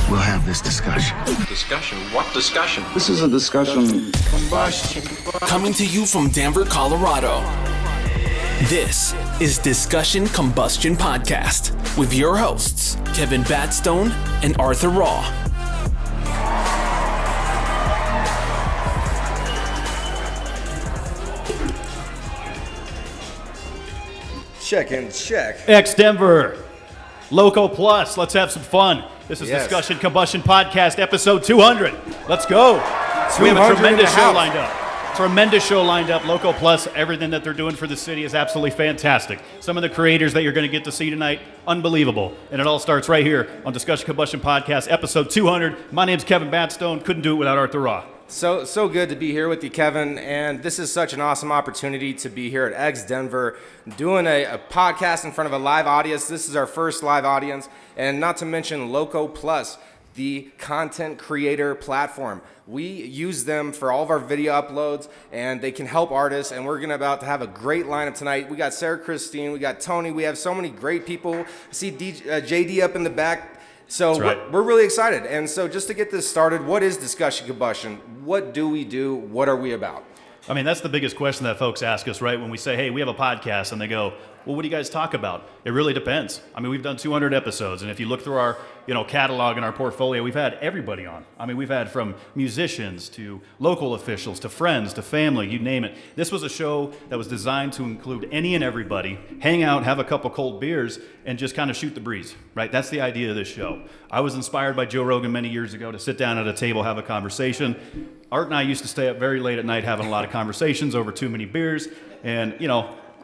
we'll have this discussion. Discussion? What discussion? This is a discussion. Combustion. Coming to you from Denver, Colorado. This is Discussion Combustion Podcast with your hosts, Kevin Batstone and Arthur Raw. Check and check. Denver, Loco Plus. Let's have some fun. This is Discussion Combustion Podcast, episode 200. Let's go. We have a tremendous show lined up. Tremendous show lined up. Loco Plus, everything that they're doing for the city is absolutely fantastic. Some of the creators that you're going to get to see tonight, unbelievable. And it all starts right here on Discussion Combustion Podcast, episode 200. My name's Kevin Batstone. Couldn't do it without Arthur Raw. So good to be here with you, Kevin, and this is such an awesome opportunity to be here at Denver doing a podcast in front of a live audience. This is our first live audience, and not to mention Loco Plus, the content creator platform. We use them for all of our video uploads, and they can help artists, and we're about to have a great lineup tonight. We got Sarah Christine, we got Tony, we have so many great people. I see JD up in the back. So we're really excited. And so just to get this started, what is Discussion Combustion? What do we do? What are we about? I mean, that's the biggest question that folks ask us, right? When we say, hey, we have a podcast, and they go, well, what do you guys talk about? It really depends. I mean, we've done 200 episodes, and if you look through our, catalog and our portfolio, we've had everybody on. I mean, we've had from musicians to local officials to friends to family, you name it. This was a show that was designed to include any and everybody, hang out, have a couple cold beers, and just kind of shoot the breeze, right? That's the idea of this show. I was inspired by Joe Rogan many years ago to sit down at a table, have a conversation. Art and I used to stay up very late at night having a lot of conversations over too many beers, and,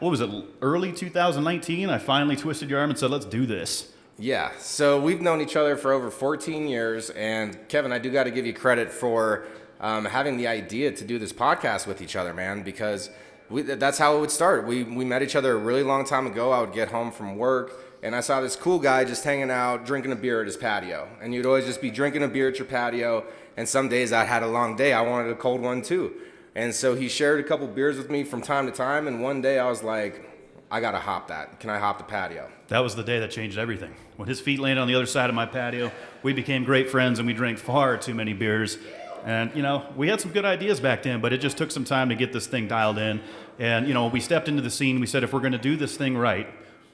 what was it, early 2019, I finally twisted your arm and said, let's do this. Yeah, so we've known each other for over 14 years, and Kevin, I do got to give you credit for having the idea to do this podcast with each other, man, because that's how it would start. We met each other a really long time ago. I would get home from work, and I saw this cool guy just hanging out, drinking a beer at his patio, and you'd always just be drinking a beer at your patio, and some days I had a long day. I wanted a cold one, too. And so he shared a couple beers with me from time to time, and one day I was like, I gotta hop that. Can I hop the patio? That was the day that changed everything. When his feet landed on the other side of my patio, we became great friends, and we drank far too many beers. And, we had some good ideas back then, but it just took some time to get this thing dialed in. And, when we stepped into the scene, we said, if we're gonna do this thing right,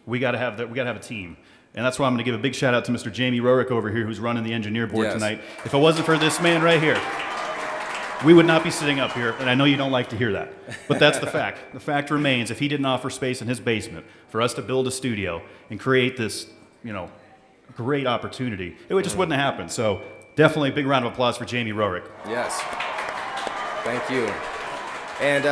we gotta have a team. And that's why I'm gonna give a big shout out to Mr. Jamie Rorick over here, who's running the engineer board tonight. If it wasn't for this man right here, we would not be sitting up here, and I know you don't like to hear that, but that's the fact. The fact remains, if he didn't offer space in his basement for us to build a studio and create this, great opportunity, it just wouldn't have happened. So definitely a big round of applause for Jamie Rorick. Yes. Thank you. And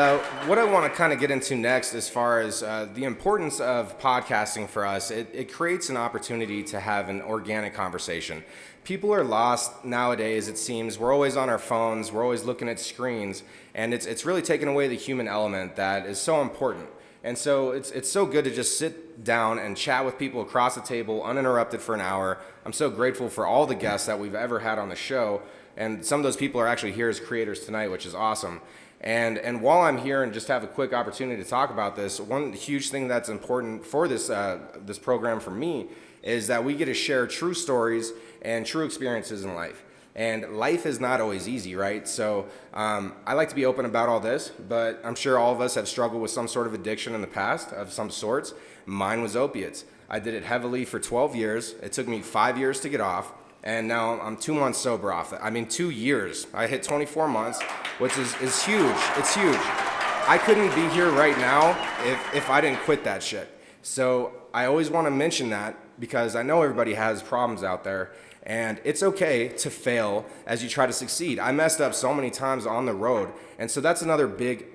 what I want to kind of get into next as far as the importance of podcasting for us, it creates an opportunity to have an organic conversation. People are lost nowadays, it seems. We're always on our phones, we're always looking at screens, and it's really taken away the human element that is so important. And so it's so good to just sit down and chat with people across the table uninterrupted for an hour. I'm so grateful for all the guests that we've ever had on the show, and some of those people are actually here as creators tonight, which is awesome. And while I'm here and just have a quick opportunity to talk about this, one huge thing that's important for this program for me is that we get to share true stories and true experiences in life. And life is not always easy, right? So I like to be open about all this, but I'm sure all of us have struggled with some sort of addiction in the past of some sorts. Mine was opiates. I did it heavily for 12 years. It took me 5 years to get off. And now I'm 2 months sober off it. 2 years. I hit 24 months, which is huge. It's huge. I couldn't be here right now if I didn't quit that shit. So I always want to mention that because I know everybody has problems out there, and it's okay to fail as you try to succeed. I messed up so many times on the road, and so that's another big,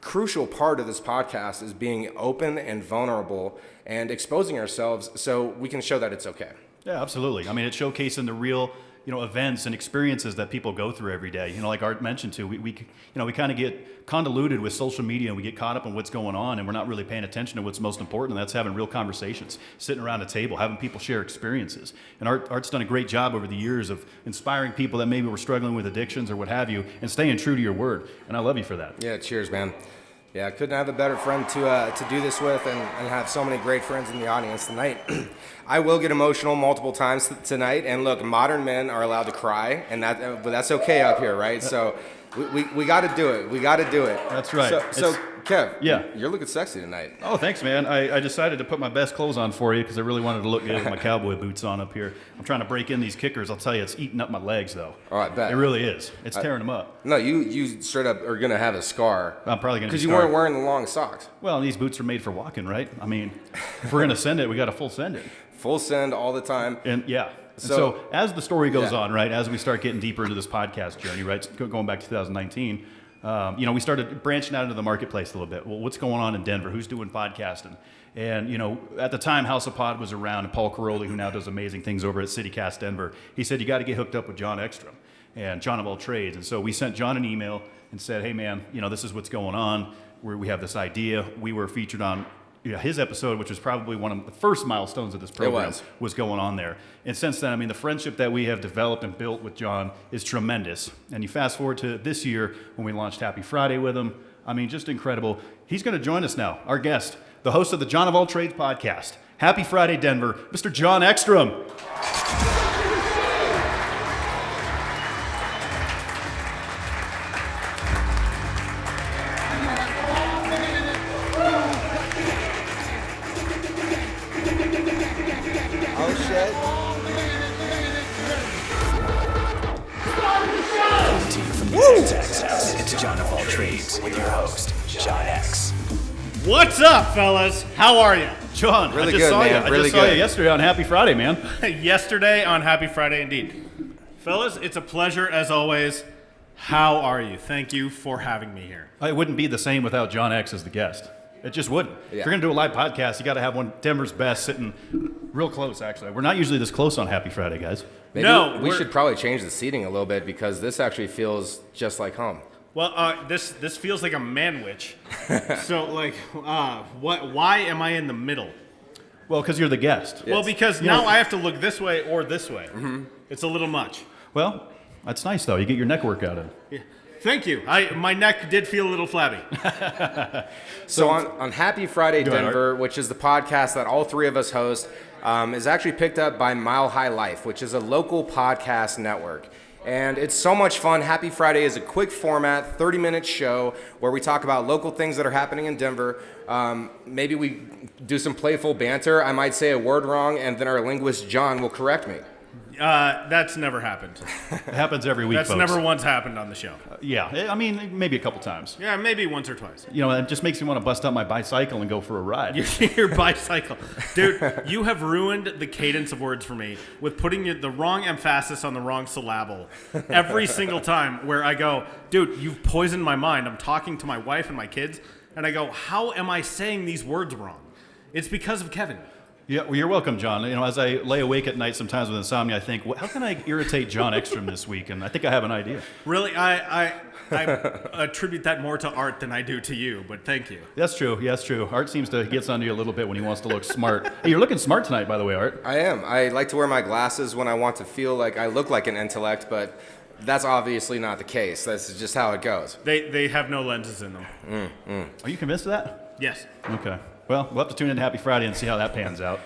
crucial part of this podcast is being open and vulnerable and exposing ourselves so we can show that it's okay. Yeah, absolutely. I mean, it's showcasing the real, events and experiences that people go through every day. Like Art mentioned too, we kind of get convoluted with social media, and we get caught up in what's going on, and we're not really paying attention to what's most important, and that's having real conversations, sitting around a table, having people share experiences. And Art's done a great job over the years of inspiring people that maybe were struggling with addictions or what have you, and staying true to your word. And I love you for that. Yeah, cheers, man. Yeah, I couldn't have a better friend to do this with and have so many great friends in the audience tonight. I will get emotional multiple times tonight, and look, modern men are allowed to cry, and but that's okay up here, right? So we got to do it. We got to do it. That's right. So Kev, yeah, you're looking sexy tonight. Oh, thanks, man. I decided to put my best clothes on for you because I really wanted to look good with my cowboy boots on up here. I'm trying to break in these kickers. I'll tell you, it's eating up my legs, though. Oh, I bet. It really is. It's tearing them up. No, you straight up are going to have a scar. I'm probably going to because you weren't wearing the long socks. Well, these boots are made for walking, right? I mean, if we're going to send it, we got to full send it. Full send all the time. And yeah. So as the story goes on, right, as we start getting deeper into this podcast journey, right, going back to 2019, we started branching out into the marketplace a little bit. Well, what's going on in Denver? Who's doing podcasting? And, at the time, House of Pod was around, and Paul Caroli, who now does amazing things over at CityCast Denver, he said, you got to get hooked up with Jon Ekstrom and John of all trades. And so we sent John an email and said, hey, man, this is what's going on. We have this idea. We were featured on his episode, which was probably one of the first milestones of this program, was going on there. And since then, the friendship that we have developed and built with John is tremendous. And you fast forward to this year when we launched Happy Friday with him. Just incredible. He's going to join us now, our guest, the host of the Jon of All Trades podcast. Happy Friday, Denver, Mr. Jon Ekstrom. It's Jon of All Trades with your host, Jon X. What's up, fellas? How are you? John, really I just good, saw man. you. I really just saw good. you yesterday on Happy Friday, man. Yesterday on Happy Friday, indeed. Fellas, it's a pleasure as always. How are you? Thank you for having me here. It wouldn't be the same without Jon X as the guest. It just wouldn't. Yeah. If you're going to do a live podcast, you got to have one Denver's best sitting real close, actually. We're not usually this close on Happy Friday, guys. Maybe we should probably change the seating a little bit because this actually feels just like home. Well, this feels like a manwich. So, why am I in the middle? Well, because you're the guest. Yes. Well, because now I have to look this way or this way. Mm-hmm. It's a little much. Well, that's nice, though. You get your neck workout in. Yeah. Thank you. My neck did feel a little flabby. So on Happy Friday Denver, which is the podcast that all three of us host, is actually picked up by Mile High Life, which is a local podcast network. And it's so much fun. Happy Friday is a quick format, 30-minute show where we talk about local things that are happening in Denver. Maybe we do some playful banter. I might say a word wrong, and then our linguist, John, will correct me. That's never happened. It happens every week, That's folks. never once happened on the show. Yeah, maybe a couple times. Yeah, maybe once or twice. It just makes me want to bust out my bicycle and go for a ride. Your bicycle. Dude, you have ruined the cadence of words for me with putting the wrong emphasis on the wrong syllable every single time where I go, dude, you've poisoned my mind. I'm talking to my wife and my kids, and I go, how am I saying these words wrong? It's because of Kevin. Yeah, well, you're welcome, John. As I lay awake at night sometimes with insomnia, I think, how can I irritate Jon Ekstrom this week? And I think I have an idea. Really, I attribute that more to Art than I do to you, but thank you. That's true. Yeah, that's true. Art seems to get under you a little bit when he wants to look smart. Hey, you're looking smart tonight, by the way, Art. I am. I like to wear my glasses when I want to feel like I look like an intellect, but that's obviously not the case. That's just how it goes. They have no lenses in them. Are you convinced of that? Yes. Okay. Well, we'll have to tune in to Happy Friday and see how that pans out.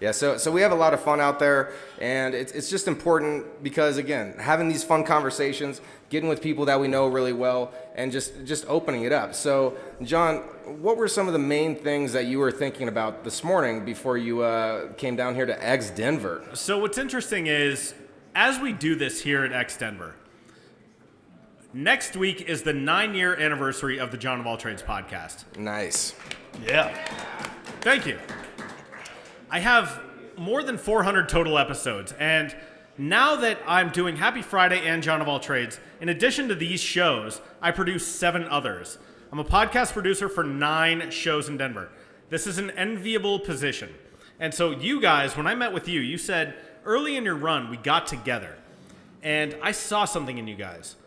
Yeah, so we have a lot of fun out there, and it's just important because, again, having these fun conversations, getting with people that we know really well, and just opening it up. So, John, what were some of the main things that you were thinking about this morning before you came down here to X Denver? So what's interesting is, as we do this here at X Denver, next week is the 9-year anniversary of the Jon of All Trades podcast. Nice. Yeah. Thank you. I have more than 400 total episodes, and now that I'm doing Happy Friday and Jon of All Trades, in addition to these shows, I produce 7 others. I'm a podcast producer for 9 shows in Denver. This is an enviable position. And so you guys, when I met with you, you said early in your run, we got together, and I saw something in you guys.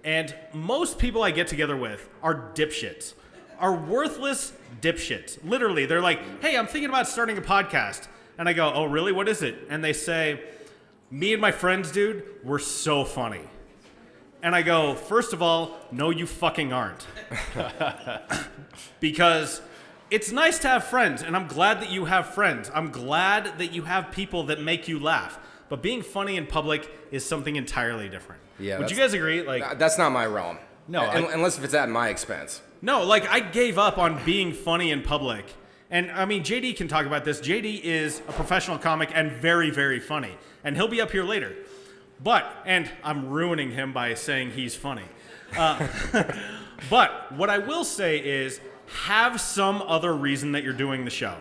And most people I get together with are dipshits. Are worthless dipshits. Literally, they're like, hey, I'm thinking about starting a podcast. And I go, oh, really? What is it? And they say, me and my friends, dude, we're so funny. And I go, first of all, no, you fucking aren't. Because it's nice to have friends, and I'm glad that you have friends. I'm glad that you have people that make you laugh. But being funny in public is something entirely different. Yeah, would you guys agree? Like, that's not my realm. No, unless if it's at my expense. no, like I gave up on being funny in public. And I mean, JD can talk about this. JD is a professional comic and very, very funny. And he'll be up here later. And I'm ruining him by saying he's funny. But what I will say is have some other reason that you're doing the show.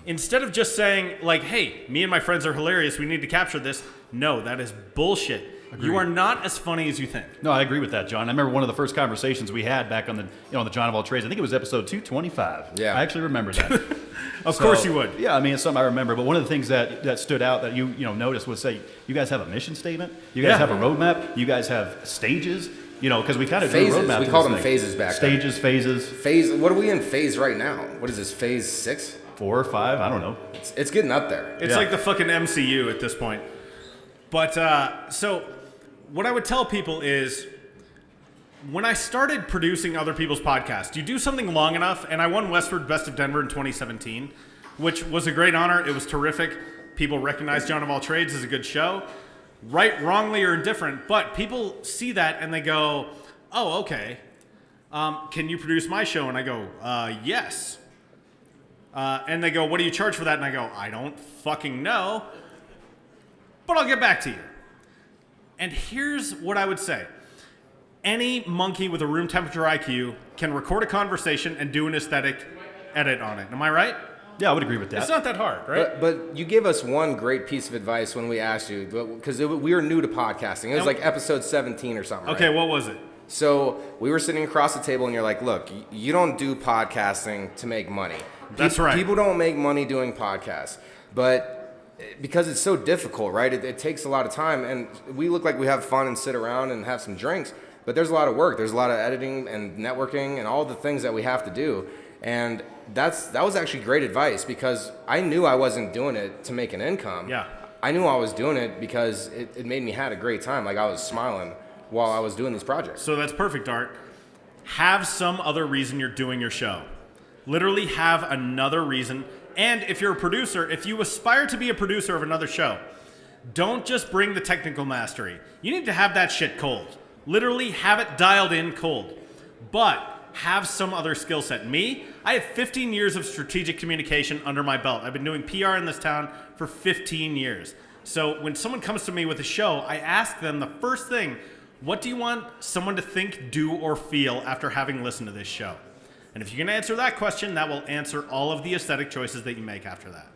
Instead of just saying, like, hey, me and my friends are hilarious, we need to capture this. No, that is bullshit. Agreed. You are not as funny as you think. No, I agree with that, John. I remember one of the first conversations we had back on the, on the John of All Trades. I think it was episode 225. Yeah. I actually remember that. Of course you would. Yeah, I mean, it's something I remember. But one of the things that stood out that you noticed was, say, you guys have a mission statement. You guys have a roadmap. You guys have stages. Because we kind of do a roadmap. We called them phases back then. Stages, phases. Phase. What are we in phase right now? What is this? Phase 6? 4 or 5? I don't know. It's getting up there. It's like the fucking MCU at this point. But so what I would tell people is when I started producing other people's podcasts, you do something long enough, and I won Westward Best of Denver in 2017, which was a great honor. It was terrific. People recognize John of All Trades as a good show. Right, wrongly, or indifferent, but people see that and they go, oh, okay. Can you produce my show? And I go, yes. And they go, what do you charge for that? And I go, I don't fucking know, but I'll get back to you. And here's what I would say. Any monkey with a room temperature IQ can record a conversation and do an aesthetic edit on it. Am I right? Yeah, I would agree with that. It's not that hard, right? But you gave us one great piece of advice when we asked you, because we were new to podcasting. It was like episode 17 or something. Okay, right? what was it? So we were sitting across the table, and you're like, look, you don't do podcasting to make money. That's right. People don't make money doing podcasts. But because it's so difficult, right? It takes a lot of time, and we look like we have fun and sit around and have some drinks, but there's a lot of work. There's a lot of editing and networking and all the things that we have to do. And that was actually great advice, because I knew I wasn't doing it to make an income. Yeah. I knew I was doing it because it made me had a great time. Like, I was smiling while I was doing these projects. So that's perfect, Art. Have some other reason you're doing your show. Literally have another reason. And if you're a producer, if you aspire to be a producer of another show, don't just bring the technical mastery. You need to have that shit cold. Literally have it dialed in cold. But have some other skill set. Me, I have 15 years of strategic communication under my belt. I've been doing PR in this town for 15 years. So when someone comes to me with a show, I ask them the first thing, what do you want someone to think, do, or feel after having listened to this show? And if you can answer that question, that will answer all of the aesthetic choices that you make after that.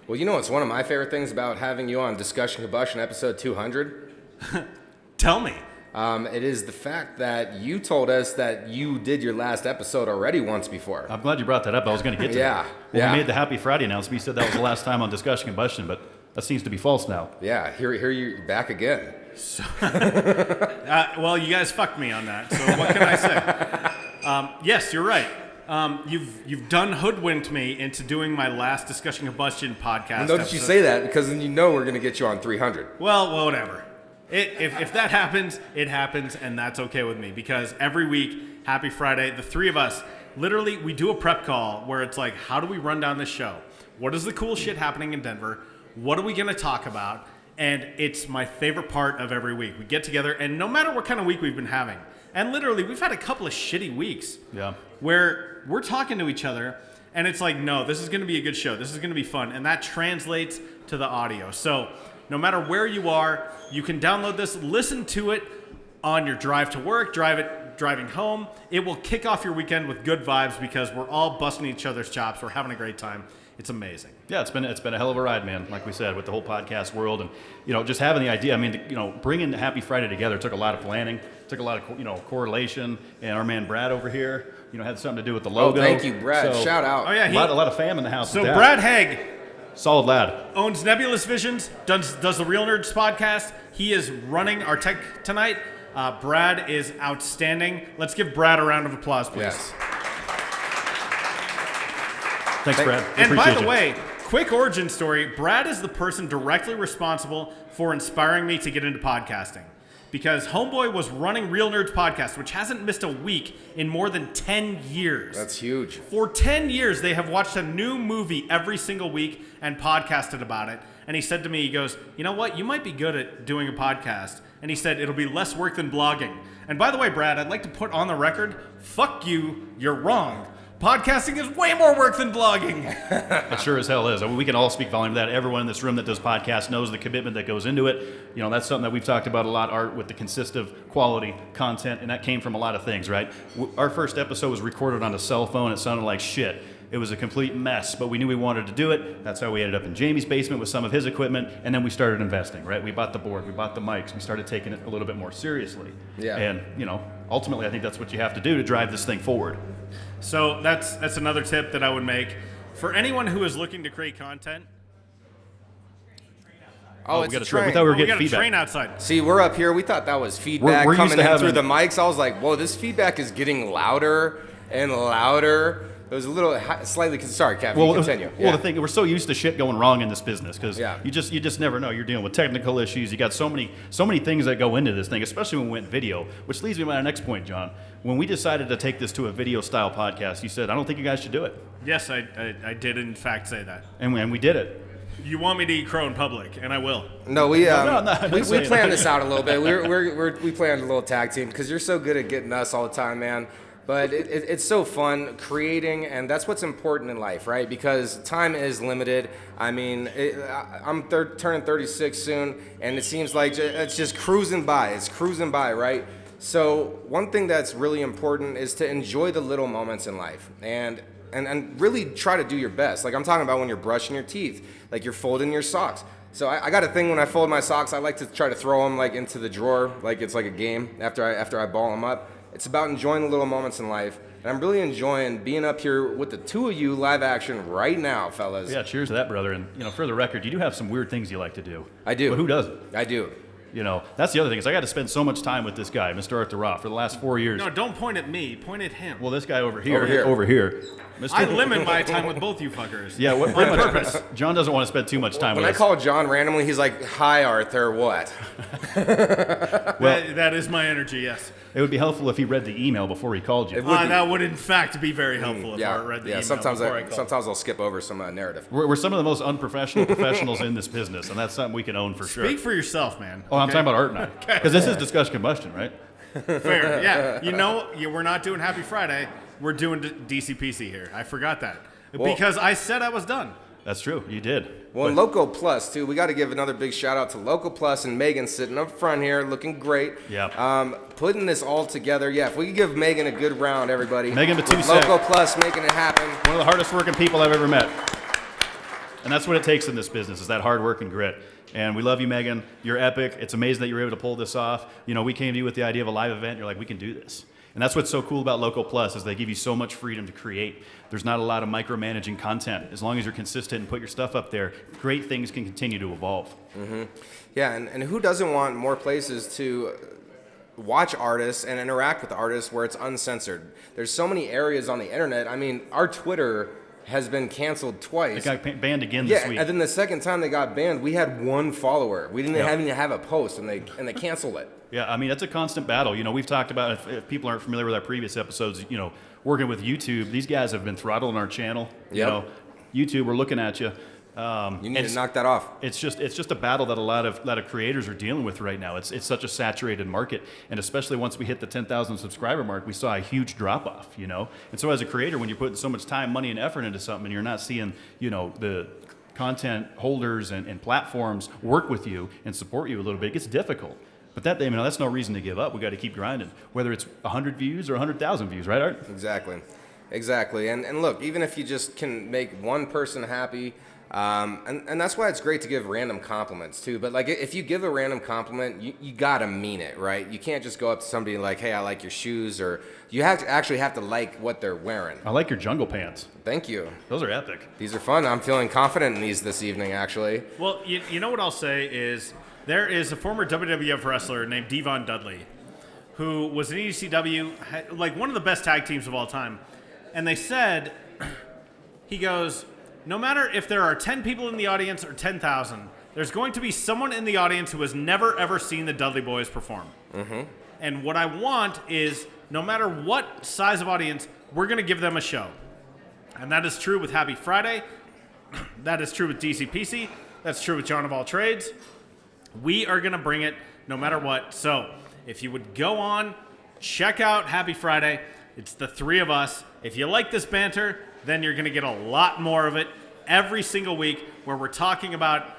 Well, it's one of my favorite things about having you on Discussion Combustion episode 200. Tell me. It is the fact that you told us that you did your last episode already once before. I'm glad you brought that up. I was going to get to that. When we made the Happy Friday announcement, you said that was the last time on Discussion Combustion, but that seems to be false now. Yeah, here you're back again. So, well, you guys fucked me on that, so what can I say? Yes, you're right. You've done hoodwinked me into doing my last Discussion Combustion podcast. Notice you say that, because then we're going to get you on 300. Well, whatever. If that happens, it happens, and that's okay with me, because every week, Happy Friday, the three of us, literally, we do a prep call where it's like, how do we run down this show? What is the cool shit happening in Denver? What are we going to talk about? And it's my favorite part of every week. We get together, and no matter what kind of week we've been having, and literally, we've had a couple of shitty weeks where we're talking to each other, and it's like, no, this is going to be a good show. This is going to be fun, and that translates to the audio. So no matter where you are, you can download this, listen to it on your drive to work, driving home. It will kick off your weekend with good vibes, because we're all busting each other's chops. We're having a great time. It's amazing. Yeah, it's been a hell of a ride, man. Like we said, with the whole podcast world, and just having the idea. I mean, bringing Happy Friday together took a lot of planning, took a lot of correlation, and our man Brad over here, had something to do with the logo. Oh, thank you, Brad. So, shout out. Oh yeah, a lot of fam in the house. So Brad Haig, solid lad, owns Nebulous Visions, does the Real Nerds podcast. He is running our tech tonight. Brad is outstanding. Let's give Brad a round of applause, please. Yes. Thanks, Brad. And by the way, quick origin story, Brad is the person directly responsible for inspiring me to get into podcasting. because Homeboy was running Real Nerds Podcast, which hasn't missed a week in more than 10 years. That's huge. For 10 years, they have watched a new movie every single week and podcasted about it. And he said to me, he goes, you know what? You might be good at doing a podcast. And he said, it'll be less work than blogging. And by the way, Brad, I'd like to put on the record, fuck you, you're wrong. Podcasting is way more work than blogging. It sure as hell is. I mean, we can all speak volume to that. Everyone in this room that does podcasts knows the commitment that goes into it. You know, that's something that we've talked about a lot, Art, with the consistent quality content, and that came from a lot of things, right? Our first episode was recorded on a cell phone. It sounded like shit. It was a complete mess, but we knew we wanted to do it. That's how we ended up in Jamie's basement with some of his equipment, and then we started investing, right? We bought the board, we bought the mics, we started taking it a little bit more seriously. Yeah. And, you know, ultimately, I think that's what you have to do to drive this thing forward. So that's another tip that I would make. For anyone who is looking to create content, Oh, it's we got a a train. train. We thought we were we getting got a feedback. train outside. See, we're up here. We thought that was feedback We're used coming to in through having- the mics. I was like, whoa, this feedback is getting louder and louder. It was a little slightly. Sorry, Kevin. You continue. Well, the thing, we're so used to shit going wrong in this business because Yeah. you just never know. You're dealing with technical issues. You got so many things that go into this thing, especially when we went video. Which leads me to my next point, John. When we decided to take this to a video style podcast, you said, "I don't think you guys should do it," Yes, I did in fact say that. and we did it. You want me to eat crow in public, and I will. No, we I'm not we saying planned that. this out a little bit. We planned a little tag team because you're so good at getting us all the time, man. But it's so fun creating, and that's what's important in life, right? Because time is limited. I mean, I'm turning 36 soon, and it seems like it's just cruising by. It's cruising by, right? So one thing that's really important is to enjoy the little moments in life, and really try to do your best. Like I'm talking about when you're brushing your teeth, like you're folding your socks. So I got a thing when I fold my socks, I like to try to throw them like into the drawer, like it's like a game after I ball them up. It's about enjoying the little moments in life. And I'm really enjoying being up here with the two of you live action right now, fellas. Yeah, cheers to that, brother. And you know, for the record, you do have some weird things you like to do. I do. But who doesn't? I do. You know, that's the other thing is I got to spend so much time with this guy, Mr. Arthur Roth, for the last 4 years. No, don't point at me. Point at him. Well, this guy over here. Over here. Mr. I limit my time with both you fuckers. Yeah, what on purpose. John doesn't want to spend too much time When with I us. call John randomly, he's like, "Hi, Arthur, what?" That is my energy, yes. It would be helpful if he read the email before he called you. It would be. That would, in fact, be very helpful if I read the email sometimes before I called. sometimes I'll skip over some narrative. We're some of the most unprofessional professionals in this business, and that's something we can own for sure. Speak for yourself, man. Oh, I'm okay? talking about Art and I. Because this is Discussion Combustion, right? Fair, yeah. You know, we're not doing Happy Friday. We're doing DCPC here. I forgot that. Well- Because I said I was done. That's true. You did. Well, and Loco Plus, too. We got to give another big shout out to Loco Plus and Megan sitting up front here looking great. Yeah. Putting this all together. Yeah, if we could give Megan a good round, everybody. Megan Batusek. Loco Plus making it happen. One of the hardest working people I've ever met. And that's what it takes in this business, is that hard work and grit. And we love you, Megan. You're epic. It's amazing that you were able to pull this off. You know, we came to you with the idea of a live event. You're like, we can do this. And that's what's so cool about Local Plus is they give you so much freedom to create. There's not a lot of micromanaging content. As long as you're consistent and put your stuff up there, great things can continue to evolve. Mm-hmm. Yeah, and who doesn't want more places to watch artists and interact with artists where it's uncensored? There's so many areas on the internet. I mean, our Twitter has been canceled twice. It got banned again this week. And then the second time they got banned, we had one follower. We didn't even have a post, and they canceled it. Yeah, I mean, it's a constant battle. You know, we've talked about, if people aren't familiar with our previous episodes, you know, working with YouTube, these guys have been throttling our channel. You Yep. know, YouTube, we're looking at you. You need to knock that off. It's just a battle that a lot of creators are dealing with right now. It's such a saturated market, and especially once we hit the 10,000 subscriber mark, we saw a huge drop off. You know, and so as a creator, when you're putting so much time, money, and effort into something, and you're not seeing, you know, the content holders and platforms work with you and support you a little bit, it gets difficult. But that's no reason to give up. We got to keep grinding, whether it's 100 views or 100,000 views, right, Art? Exactly. And look, even if you just can make one person happy, and that's why it's great to give random compliments too. But like, if you give a random compliment, you gotta mean it, right? You can't just go up to somebody like, "Hey, I like your shoes," or you have to like what they're wearing. I like your jungle pants. Thank you. Those are epic. These are fun. I'm feeling confident in these this evening, actually. Well, you know what I'll say is there is a former WWF wrestler named Devon Dudley who was in ECW, like one of the best tag teams of all time. And they said, he goes, no matter if there are 10 people in the audience or 10,000, there's going to be someone in the audience who has never, ever seen the Dudley Boys perform. And what I want is, no matter what size of audience, we're going to give them a show. And that is true with Happy Friday. That is true with DCPC. That's true with John of All Trades. We are going to bring it no matter what. So if you would go on, check out Happy Friday. It's the three of us. If you like this banter, then you're going to get a lot more of it every single week, where we're talking about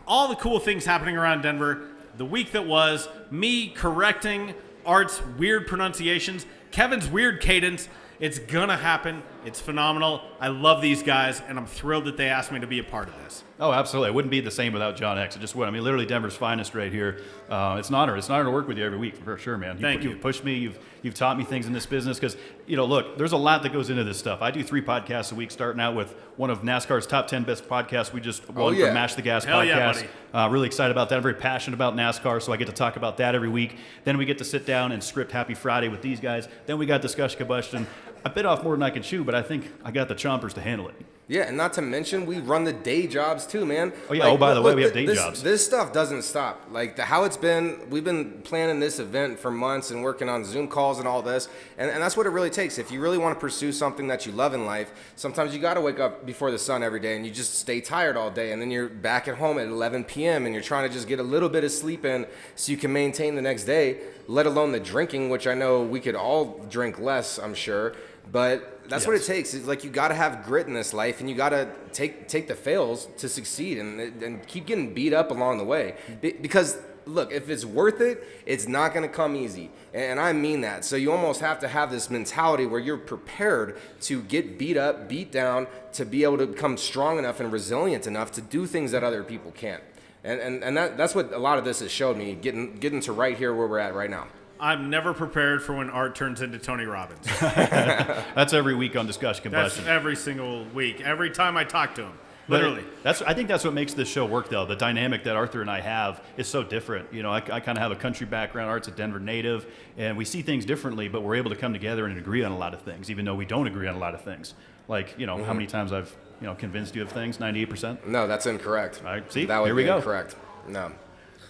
all the cool things happening around Denver. The week that was, me correcting Art's weird pronunciations, Kevin's weird cadence. It's gonna happen. It's phenomenal. I love these guys, and I'm thrilled that they asked me to be a part of this. Oh, absolutely. It wouldn't be the same without Jon X. It just would. I mean, literally Denver's finest right here. It's an honor. It's an honor to work with you every week, for sure, man. Thank you. You've pushed me. You've taught me things in this business because, look, there's a lot that goes into this stuff. I do 3 podcasts a week, starting out with one of NASCAR's top 10 best podcasts. We just won from Mash the Gas Hell podcast. Yeah, really excited about that. I'm very passionate about NASCAR, so I get to talk about that every week. Then we get to sit down and script Happy Friday with these guys. Then we got Discussion Combustion. I bit off more than I can chew, but I think I got the chompers to handle it. Yeah, and not to mention, we run the day jobs too, man. Oh, yeah. By the way, we have day jobs. This stuff doesn't stop. Like, how it's been, we've been planning this event for months and working on Zoom calls and all this. And that's what it really takes. If you really want to pursue something that you love in life, sometimes you got to wake up before the sun every day and you just stay tired all day. And then you're back at home at 11 p.m. and you're trying to just get a little bit of sleep in so you can maintain the next day, let alone the drinking, which I know we could all drink less, I'm sure. But that's what it takes. It's like, you got to have grit in this life, and you got to take the fails to succeed, and keep getting beat up along the way. Because look, if it's worth it, it's not going to come easy, and I mean that. So you almost have to have this mentality where you're prepared to get beat up, beat down, to be able to become strong enough and resilient enough to do things that other people can't. And that's what a lot of this has showed me, getting to right here where we're at right now. I'm never prepared for when Art turns into Tony Robbins. That's every week on Discussion Combustion. That's every single week. Every time I talk to him. Literally. I think that's what makes this show work, though. The dynamic that Arthur and I have is so different. I kind of have a country background. Art's a Denver native, and we see things differently, but we're able to come together and agree on a lot of things, even though we don't agree on a lot of things. Like, how many times I've, convinced you of things? 98%? No, that's incorrect. All right, see? That would Here we be go. incorrect. No.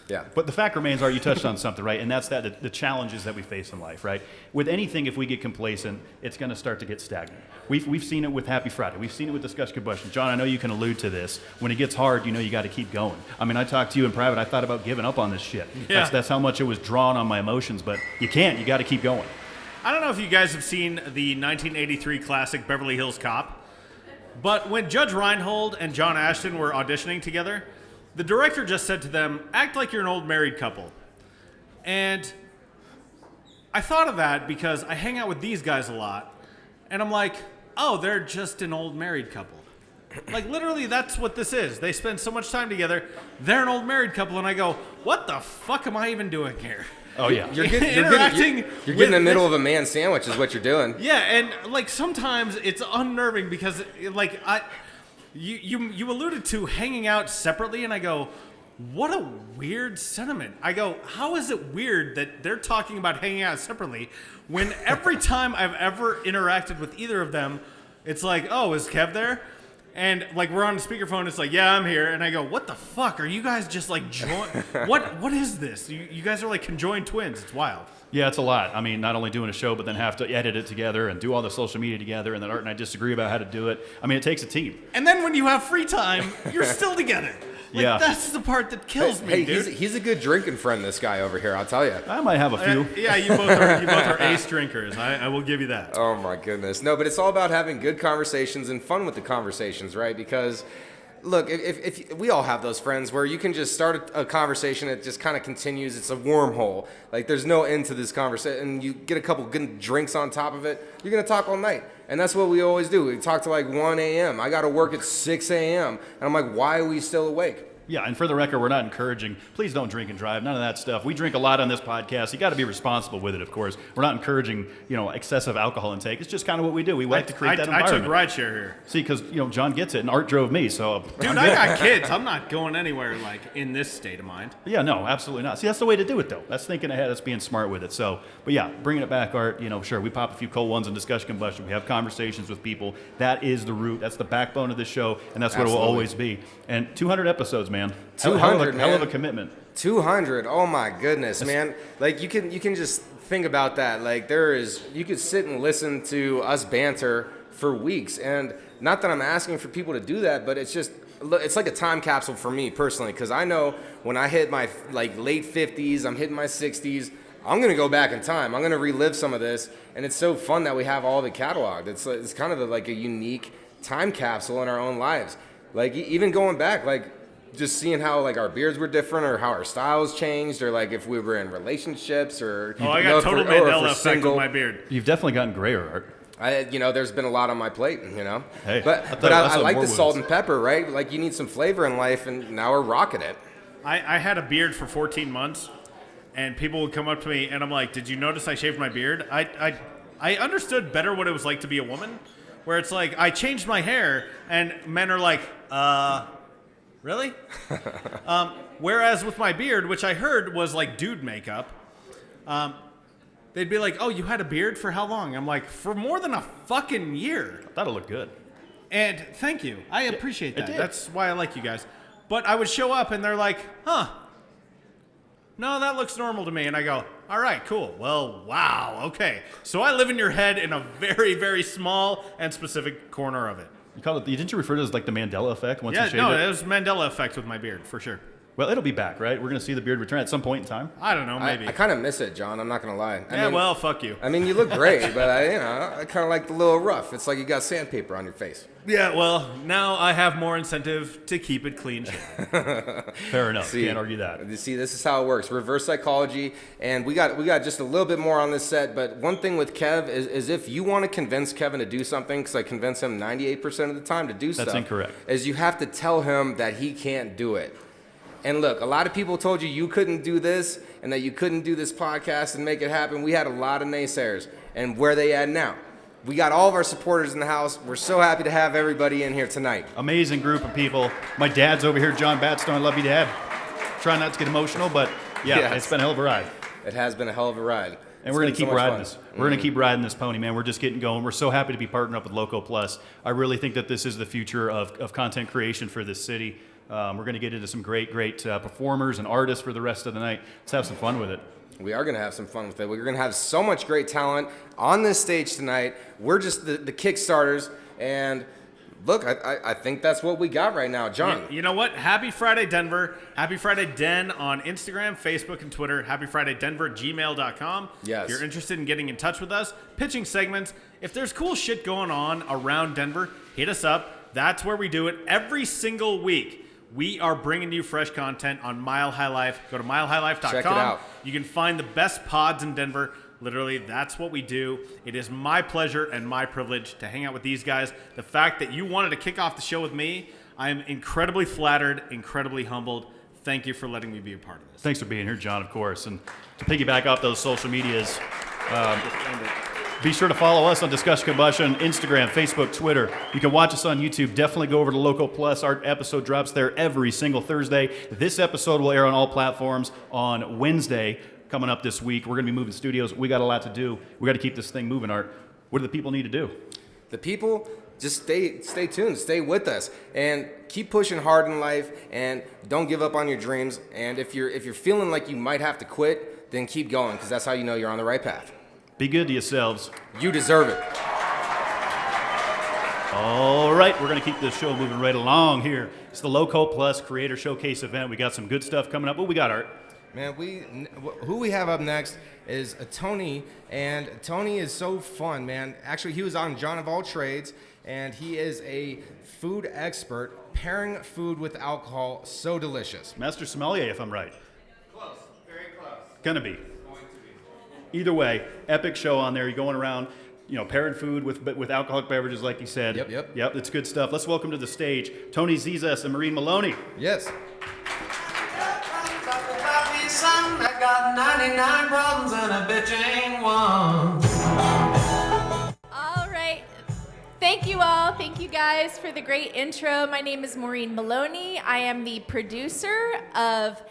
Yeah. But the fact remains, Art, you touched on something, right? And that's the challenges that we face in life, right? With anything, if we get complacent, it's going to start to get stagnant. We've seen it with Happy Friday. We've seen it with Discussion Combustion. John, I know you can allude to this. When it gets hard, you got to keep going. I mean, I talked to you in private. I thought about giving up on this shit. Yeah. That's how much it was drawn on my emotions, but you can't. You got to keep going. I don't know if you guys have seen the 1983 classic Beverly Hills Cop, but when Judge Reinhold and John Ashton were auditioning together, the director just said to them, act like you're an old married couple. And I thought of that because I hang out with these guys a lot, and I'm like, oh, they're just an old married couple. Like, literally, that's what this is. They spend so much time together, they're an old married couple, and I go, what the fuck am I even doing here? Oh, yeah. You're getting in the middle of a man sandwich is what you're doing. Yeah, and, like, sometimes it's unnerving because, like, You alluded to hanging out separately, and I go, what a weird sentiment. I go, how is it weird that they're talking about hanging out separately when every time I've ever interacted with either of them, it's like, oh, is Kev there? And, like, we're on the speakerphone, it's like, yeah, I'm here. And I go, what the fuck? Are you guys just, like, what is this? You guys are, like, conjoined twins. It's wild. Yeah, it's a lot. I mean, not only doing a show, but then have to edit it together and do all the social media together, and then Art and I disagree about how to do it. I mean, it takes a team. And then when you have free time, you're still together. Like, yeah. That's the part that kills me, dude. He's a good drinking friend, this guy over here, I'll tell you. I might have a few. Yeah, you both are ace drinkers. I will give you that. Oh, my goodness. No, but it's all about having good conversations and fun with the conversations, right? Because, look, if we all have those friends where you can just start a conversation, it just kind of continues. It's a wormhole. Like, there's no end to this conversation, and you get a couple good drinks on top of it, you're going to talk all night. And that's what we always do. We talk to like 1 a.m. I got to work at 6 a.m. And I'm like, why are we still awake? Yeah, and for the record, we're not encouraging, please don't drink and drive, none of that stuff. We drink a lot on this podcast. You got to be responsible with it, of course. We're not encouraging, excessive alcohol intake. It's just kind of what we do. We like to create that environment. I took rideshare here. See, because, John gets it, and Art drove me, so. Dude, I got kids. I'm not going anywhere, like, in this state of mind. Yeah, no, absolutely not. See, that's the way to do it, though. That's thinking ahead. That's being smart with it. So, but yeah, bringing it back, Art, sure, we pop a few cold ones in Discussion Combustion. We have conversations with people. That is the root. That's the backbone of this show, and that's what it will always be. And 200 episodes, man. man. 200, hell of a man. commitment. 200. Oh my goodness, man. Like you can just think about that. Like you could sit and listen to us banter for weeks. And not that I'm asking for people to do that, but it's like a time capsule for me personally, because I know when I hit my late 50s, I'm hitting my 60s, I'm going to go back in time. I'm going to relive some of this. And it's so fun that we have all the cataloged. It's kind of like a unique time capsule in our own lives. Like even going back, like just seeing how like our beards were different, or how our styles changed, or like if we were in relationships, or I got total Mandela effect single. with my beard. You've definitely gotten grayer, Art. There's been a lot on my plate, Hey, but I like the more salt wounds. and pepper, right? Like you need some flavor in life, and now we're rocking it. I had a beard for 14 months, and people would come up to me, and I'm like, did you notice I shaved my beard? I understood better what it was like to be a woman, where it's like, I changed my hair, and men are like, really? Whereas with my beard, which I heard was like dude makeup, they'd be like, oh, you had a beard for how long? I'm like, for more than a fucking year. That'll look good. And thank you. I appreciate that. did. That's why I like you guys. But I would show up and they're like, huh, no, that looks normal to me. And I go, all right, cool. Well, wow, okay. So I live in your head in a very, very small and specific corner of it. Didn't you refer to it as like the Mandela effect once Yeah, you shaved no, it? it was Mandela effect with my beard, for sure. Well, it'll be back, right? We're going to see the beard return at some point in time. I don't know, maybe. I kind of miss it, John. I'm not gonna lie. well, fuck you. I mean, you look great, but I kind of like the little rough. It's like you got sandpaper on your face. Yeah, well, now I have more incentive to keep it clean shaven. Fair enough. Can't argue that. You see, this is how it works. Reverse psychology, and we got just a little bit more on this set. But one thing with Kev is if you want to convince Kevin to do something, because I convince him 98% of the time to do stuff. That's incorrect. Is you have to tell him that he can't do it. And look, a lot of people told you couldn't do this and that you couldn't do this podcast and make it happen. We had a lot of naysayers. And where they at now? We got all of our supporters in the house. We're so happy to have everybody in here tonight. Amazing group of people. My dad's over here, John Batstone. I love you, Dad. Try not to get emotional, but yeah, it's been a hell of a ride. It has been a hell of a ride. And we're going to keep riding this. We're going to keep riding this pony, man. We're just getting going. We're so happy to be partnering up with Loco Plus. I really think that this is the future of content creation for this city. We're going to get into some great performers and artists for the rest of the night. Let's have some fun with it. We are going to have some fun with it. We're going to have so much great talent on this stage tonight. We're just the Kickstarters. And look, I think that's what we got right now. John. You know what? Happy Friday, Denver. Happy Friday, Den on Instagram, Facebook, and Twitter. Happy Friday, Denver, gmail.com. Yes. If you're interested in getting in touch with us, pitching segments, if there's cool shit going on around Denver, hit us up. That's where we do it every single week. We are bringing you fresh content on Mile High Life. Go to milehighlife.com. Check it out. You can find the best pods in Denver. Literally, that's what we do. It is my pleasure and my privilege to hang out with these guys. The fact that you wanted to kick off the show with me, I am incredibly flattered, incredibly humbled. Thank you for letting me be a part of this. Thanks for being here, John, of course. And to piggyback off those social medias, be sure to follow us on Discussion Combustion, Instagram, Facebook, Twitter. You can watch us on YouTube. Definitely go over to Loco Plus. Our episode drops there every single Thursday. This episode will air on all platforms on Wednesday. Coming up this week, we're going to be moving studios. We got a lot to do. We got to keep this thing moving, Art. What do the people need to do? The people, just stay tuned, stay with us, and keep pushing hard in life, and don't give up on your dreams. And if you're feeling like you might have to quit, then keep going, because that's how you know you're on the right path. Be good to yourselves. You deserve it. All right, we're going to keep this show moving right along here. It's the Loco Plus Creator Showcase event. We got some good stuff coming up. What we got, Art? Man, who we have up next is Tony, and Tony is so fun, man. Actually, he was on Jon of All Trades, and he is a food expert, pairing food with alcohol, so delicious. Master Sommelier, if I'm right. Close. Very close. Gonna be. Going to be. Either way, epic show on there. You're going around, pairing food with alcoholic beverages, like you said. Yep. It's good stuff. Let's welcome to the stage Tony Zezas and Maureen Maloney. Yes. Son, I got 99 problems and a bitch ain't one. All right. Thank you all. Thank you guys for the great intro. My name is Maureen Maloney. I am the producer of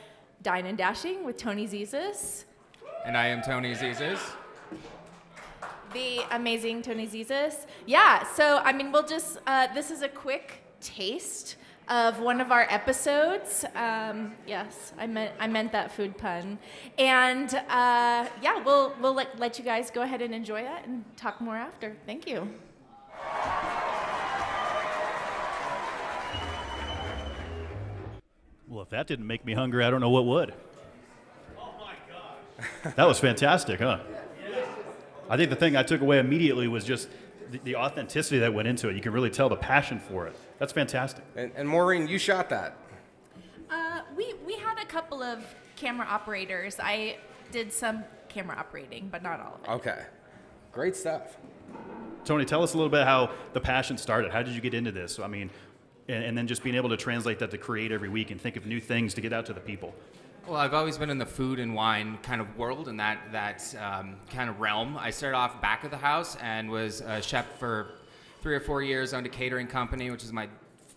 Dine Dashing with Tony Zezas. And I am Tony Zezas. The amazing Tony Zezas. Yeah, so, we'll just, this is a quick taste of one of our episodes. Yes, I meant that food pun. And yeah, we'll let you guys go ahead and enjoy that and talk more after. Thank you. Well, if that didn't make me hungry, I don't know what would. Oh my gosh. That was fantastic, huh? I think the thing I took away immediately was just the authenticity that went into it. You can really tell the passion for it. That's fantastic. And Maureen, you shot that. We had a couple of camera operators. I did some camera operating, but not all of it. Okay. Great stuff. Tony, tell us a little bit how the passion started. How did you get into this? I mean, and then just being able to translate that to create every week and think of new things to get out to the people. Well, I've always been in the food and wine kind of world and that kind of realm. I started off back of the house and was a chef for 3 or 4 years, owned a catering company, which is my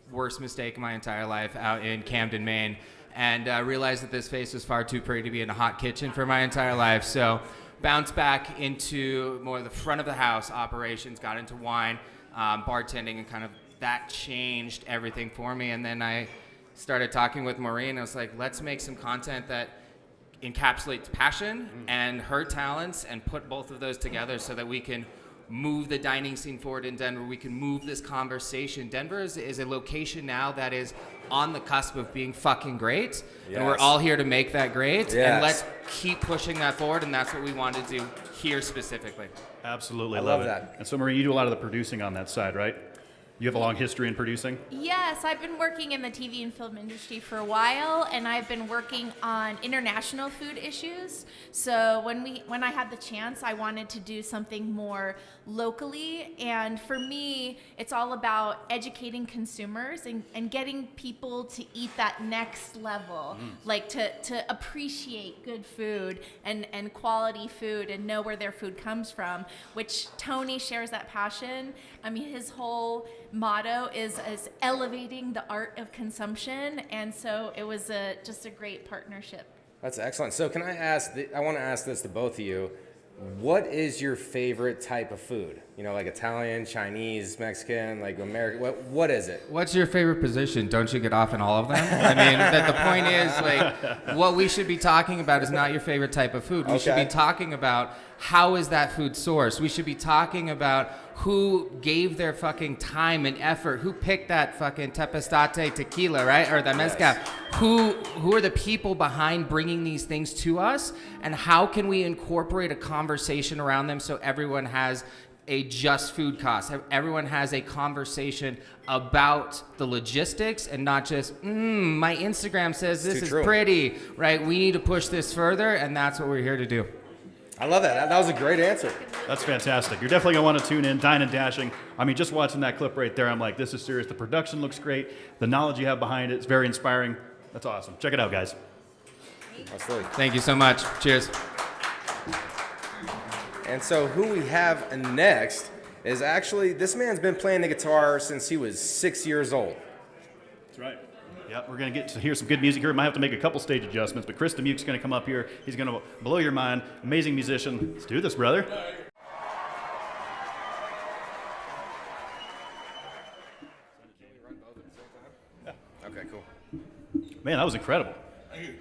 worst mistake in my entire life, out in Camden, Maine. And realized that this face was far too pretty to be in a hot kitchen for my entire life. So bounced back into more of the front of the house operations, got into wine, bartending, and kind of that changed everything for me. And then I started talking with Maureen. I was like, let's make some content that encapsulates passion and her talents and put both of those together so that we can move the dining scene forward in Denver. We can move this conversation. Denver is a location now that is on the cusp of being fucking great. Yes. And we're all here to make that great. Yes. And let's keep pushing that forward. And that's what we want to do here specifically. Absolutely. I love it. that. And so, Marie, you do a lot of the producing on that side, right? You have a long history in producing? Yes, I've been working in the TV and film industry for a while, and I've been working on international food issues. So when I had the chance, I wanted to do something more locally. And for me, it's all about educating consumers and getting people to eat that next level, like to appreciate good food and quality food and know where their food comes from, which Tony shares that passion. I mean, his whole motto is elevating the art of consumption, and so it was just a great partnership. That's excellent. So can I ask, I want to ask this to both of you. What is your favorite type of food? You know, like Italian, Chinese, Mexican, like American, what is it? What's your favorite position? Don't you get off in all of them? I mean, the point is, like, what we should be talking about is not your favorite type of food. We should be talking about how is that food sourced. We should be talking about who gave their fucking time and effort, who picked that fucking Tepestate tequila, right? Or the mezcal. Yes. Who are the people behind bringing these things to us, and how can we incorporate a conversation around them so everyone has a just food cost. Everyone has a conversation about the logistics and not just, my Instagram says this is pretty, right? We need to push this further, and that's what we're here to do. I love that. That was a great answer. That's fantastic. You're definitely going to want to tune in. Dine Dashing. I mean, just watching that clip right there, I'm like, this is serious. The production looks great. The knowledge you have behind it is very inspiring. That's awesome. Check it out, guys. Absolutely. Thank you so much. Cheers. And so who we have next is actually, this man's been playing the guitar since he was 6 years old. That's right. Yep, we're going to get to hear some good music here. Might have to make a couple stage adjustments, but Chris Dismuke's going to come up here. He's going to blow your mind. Amazing musician. Let's do this, brother. Okay, cool. Man, that was incredible.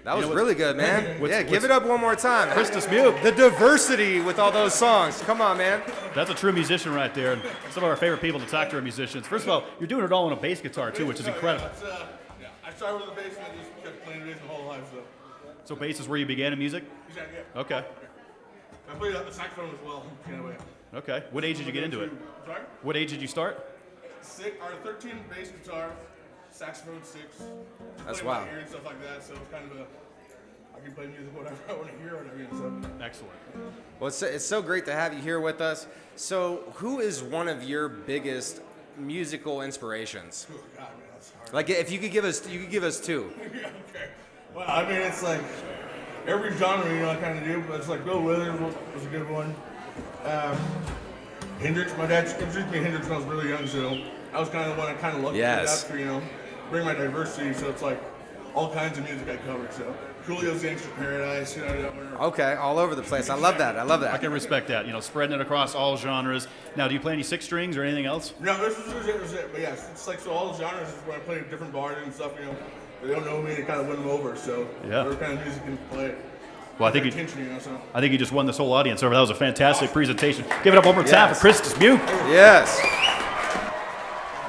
That was really good, man. Give it up one more time. Chris Dismuke. The diversity with all those songs. Come on, man. That's a true musician right there. And some of our favorite people to talk to are musicians. First of all, you're doing it all on a bass guitar, too, which is incredible. I started with the bass and I just kept playing bass my whole life. So bass is where you began in music? Exactly, yeah. Okay. I played the saxophone as well. Okay. What age did you get into it? Sorry? What age did you start? 13 bass guitar, saxophone 6. That's play wow. by ear and stuff like that, so it's kind of I can play music whatever I want to hear or whatever. So. Excellent. Well, it's so great to have you here with us. So who is one of your biggest musical inspirations? Oh, God, man, that's hard. Like if you could give us two. Okay. Well, I mean, it's like every genre, I kind of do, but it's like Bill Withers was a good one. Hendrix, my dad introduced me to Hendrix when I was really young, so I was kind of the one I kind of looked after, bring my diversity, so it's like all kinds of music I covered, so. Coolio's Gangster Paradise, you know. Whatever. Okay, all over the place. I love that. I love I that. can respect that. You know, spreading it across all genres. Now, do you play any six strings or anything else? No, this is it. But yeah, it's like so all the genres is when I play different bars and stuff. You know, they don't know me to kind of win them over. So whatever kind of music can play. Well, I think I think you just won this whole audience over. That was a fantastic presentation. Give it up one more time for Chris Dismuke. Yes.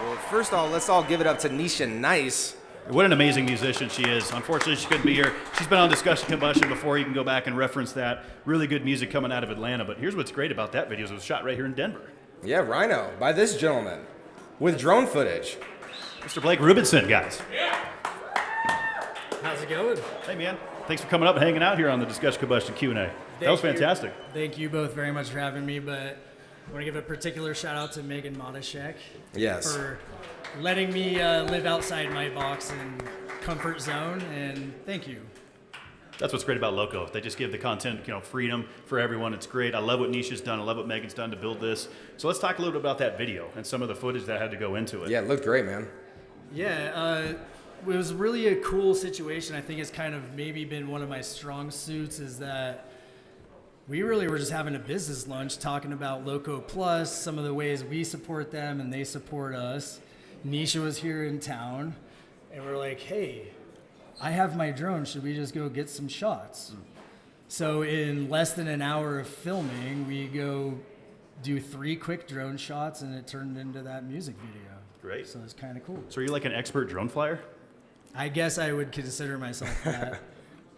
Well, first of all, let's all give it up to Nesha Nycee. What an amazing musician she is. Unfortunately, she couldn't be here. She's been on Discussion Combustion before. You can go back and reference that. Really good music coming out of Atlanta. But here's what's great about that video is it was shot right here in Denver. Yeah, Rhino, by this gentleman, with drone footage. Mr. Blake Rubinson, guys. How's it going? Hey, man. Thanks for coming up and hanging out here on the Discussion Combustion Q&A. That was fantastic. Thank you both very much for having me, but I want to give a particular shout out to Megan Modishek for letting me live outside my box and comfort zone, and thank you. That's what's great about Loco. They just give the content, freedom for everyone. It's great. I love what Nisha's done. I love what Megan's done to build this. So let's talk a little bit about that video and some of the footage that had to go into it. Yeah, it looked great, man. Yeah, it was really a cool situation. I think it's kind of maybe been one of my strong suits is that we really were just having a business lunch talking about Loco Plus, some of the ways we support them and they support us. Nesha was here in town, and we're like, hey, I have my drone. Should we just go get some shots? So in less than an hour of filming, we go do 3 quick drone shots, and it turned into that music video. Great. So it's kind of cool. So are you like an expert drone flyer? I guess I would consider myself that.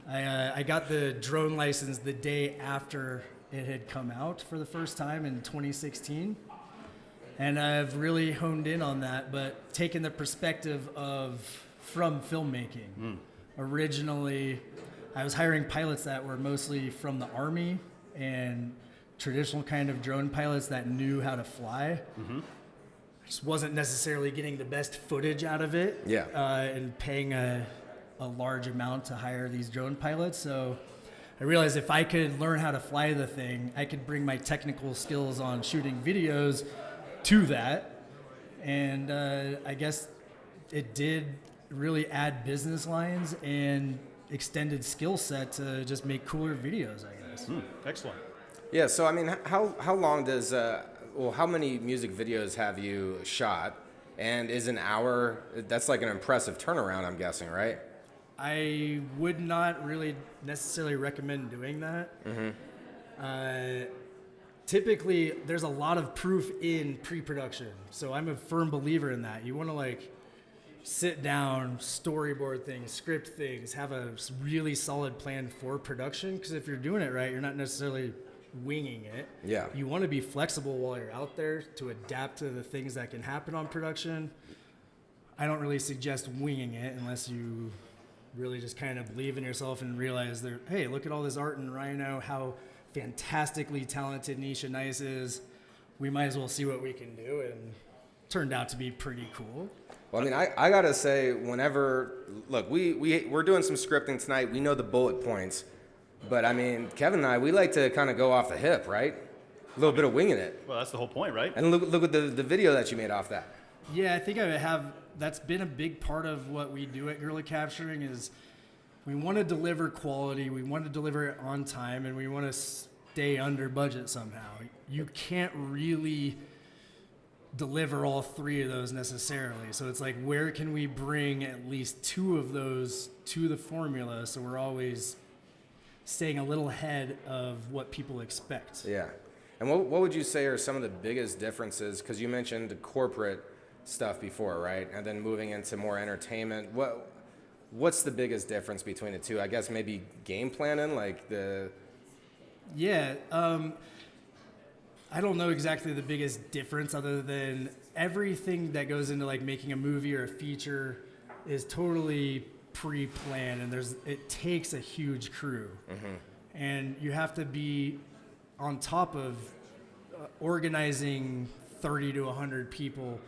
I got the drone license the day after it had come out for the first time in 2016. And I've really honed in on that, but taken the perspective from filmmaking. Originally, I was hiring pilots that were mostly from the Army and traditional kind of drone pilots that knew how to fly. I just wasn't necessarily getting the best footage out of it. And paying a large amount to hire these drone pilots. So I realized if I could learn how to fly the thing, I could bring my technical skills on shooting videos to that. And I guess it did really add business lines and extended skill set to just make cooler videos, I guess. Excellent. Yeah, so I mean, how long does, how many music videos have you shot? And is an hour, that's like an impressive turnaround, I'm guessing, right? I would not really necessarily recommend doing that. Typically, there's a lot of proof in pre-production. So I'm a firm believer in that. You want to sit down, storyboard things, script things, have a really solid plan for production. Because if you're doing it right, you're not necessarily winging it. Yeah. You want to be flexible while you're out there to adapt to the things that can happen on production. I don't really suggest winging it unless you really just kind of believe in yourself and realize that, hey, look at all this art in Rhino, how fantastically talented Nesha Nycee is. We might as well see what we can do, and it turned out to be pretty cool. Well, I mean, I gotta say, look, we're doing some scripting tonight. We know the bullet points, but I mean, Kevin and I, we like to kind of go off the hip, right? A little bit of winging it. Well, that's the whole point, right? And look at the video that you made off that. Yeah, I think that's been a big part of what we do at Guerrilla Capturing is we want to deliver quality, we want to deliver it on time, and we want to stay under budget somehow. You can't really deliver all 3 of those necessarily. So it's like, where can we bring at least 2 of those to the formula so we're always staying a little ahead of what people expect? Yeah. And what would you say are some of the biggest differences? Because you mentioned the corporate stuff before, right? And then moving into more entertainment. What's the biggest difference between the two? I guess maybe game planning, Yeah, I don't know exactly the biggest difference other than everything that goes into making a movie or a feature is totally pre-planned, and it takes a huge crew. And you have to be on top of organizing 30 to 100 people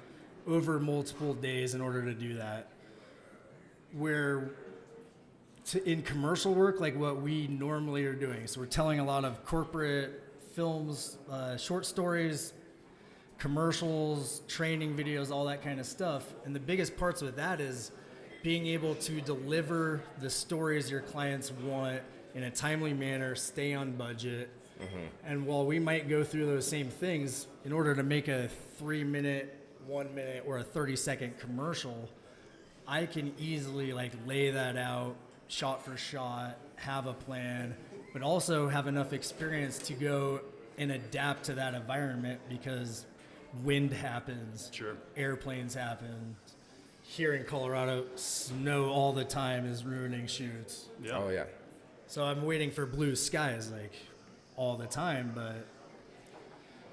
over multiple days in order to do that. Where in commercial work, like what we normally are doing, so we're telling a lot of corporate films, short stories, commercials, training videos, all that kind of stuff. And the biggest parts with that is being able to deliver the stories your clients want in a timely manner, stay on budget. And while we might go through those same things, in order to make a 3-minute, 1-minute, or a 30-second commercial, I can easily like lay that out shot for shot, have a plan, but also have enough experience to go and adapt to that environment, because wind happens, airplanes happen. Here in Colorado, snow all the time is ruining shoots. Yeah. Oh yeah. So I'm waiting for blue skies like all the time, but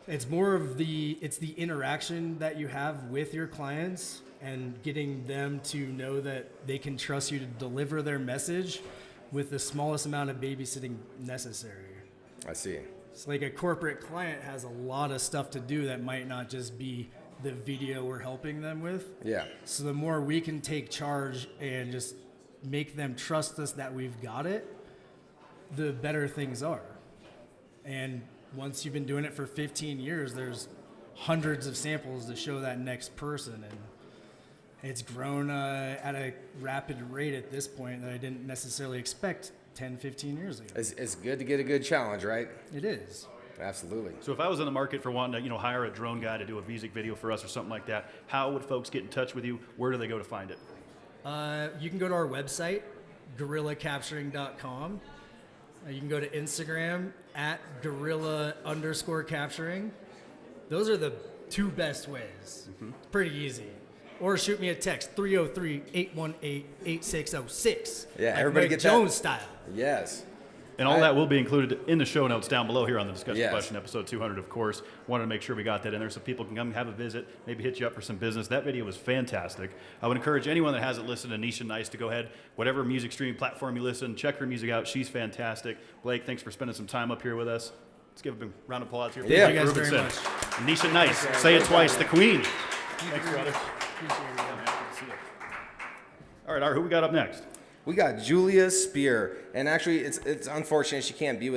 it's more of the interaction that you have with your clients and getting them to know that they can trust you to deliver their message with the smallest amount of babysitting necessary. I see. It's like a corporate client has a lot of stuff to do that might not just be the video we're helping them with. Yeah. So the more we can take charge and just make them trust us that we've got it, the better things are. And once you've been doing it for 15 years, there's hundreds of samples to show that next person. And it's grown at a rapid rate at this point that I didn't necessarily expect 10, 15 years ago. It's good to get a good challenge, right? It is. Absolutely. So if I was in the market for wanting to, hire a drone guy to do a music video for us or something like that, how would folks get in touch with you? Where do they go to find it? You can go to our website, gorillacapturing.com. You can go to Instagram at gorilla_capturing. Those are the two best ways. It's pretty easy. Or shoot me a text, 303-818-8606. Yeah, like everybody Mike get Jones that. style. Yes. And all that will be included in the show notes down below here on the Discussion Combustion, episode 200, of course. Wanted to make sure we got that in there so people can come have a visit, maybe hit you up for some business. That video was fantastic. I would encourage anyone that hasn't listened to Nesha Nycee to go ahead, whatever music streaming platform you listen, check her music out. She's fantastic. Blake, thanks for spending some time up here with us. Let's give a round of applause here. Yeah, thank you guys very much. Nesha Nycee, say it twice, the queen. Thanks, brother. Appreciate it. All right, Art, who we got up next? We got Julia Spear, and actually, it's unfortunate she can't be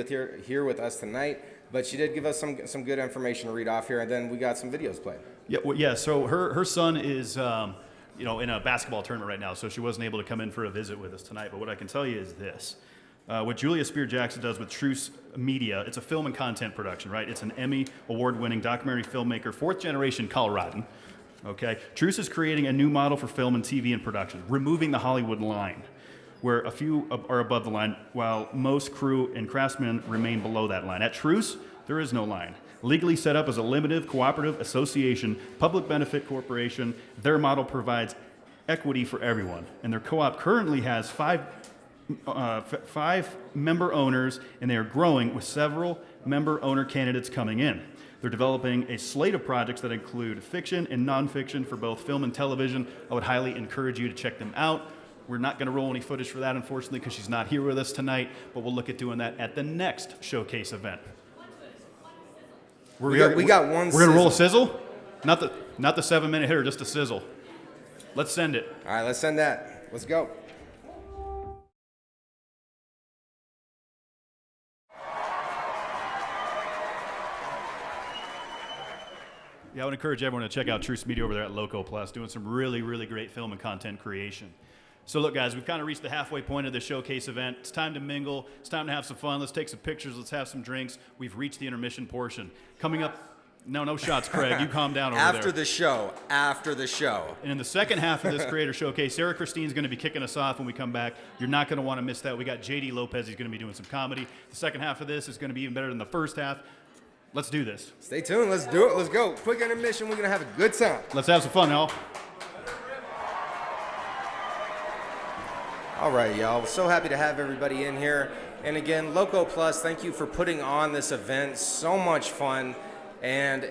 here with us tonight, but she did give us some good information to read off here, and then we got some videos played. Yeah, well, yeah. So her son is, in a basketball tournament right now, so she wasn't able to come in for a visit with us tonight. But what I can tell you is this: what Julia Spear Jackson does with Truce Media, it's a film and content production, right? It's an Emmy award-winning documentary filmmaker, fourth-generation Coloradan. Okay, Truce is creating a new model for film and TV and production, removing the Hollywood line, where a few are above the line, while most crew and craftsmen remain below that line. At Truce, there is no line. Legally set up as a limited cooperative association, public benefit corporation, their model provides equity for everyone. And their co-op currently has five member owners, and they are growing with several member owner candidates coming in. They're developing a slate of projects that include fiction and nonfiction for both film and television. I would highly encourage you to check them out. We're not going to roll any footage for that, unfortunately, because she's not here with us tonight, but we'll look at doing that at the next showcase event. We got one. We're going to roll a sizzle? Not the 7-minute hitter, just a sizzle. Let's send it. All right, let's send that. Let's go. Yeah, I would encourage everyone to check out Truce Media over there at Loco Plus, doing some really, really great film and content creation. So look, guys, we've kind of reached the halfway point of the showcase event. It's time to mingle. It's time to have some fun. Let's take some pictures. Let's have some drinks. We've reached the intermission portion. Coming up, no shots, Craig. You calm down over there. After the show. And in the second half of this creator showcase, Sarah Christine's going to be kicking us off when we come back. You're not going to want to miss that. We got JD Lopez. He's going to be doing some comedy. The second half of this is going to be even better than the first half. Let's do this. Stay tuned. Let's do it. Let's go. Quick intermission. We're going to have a good time. Let's have some fun, y'all. All right, y'all. So happy to have everybody in here. And again, Loco Plus, thank you for putting on this event. So much fun. And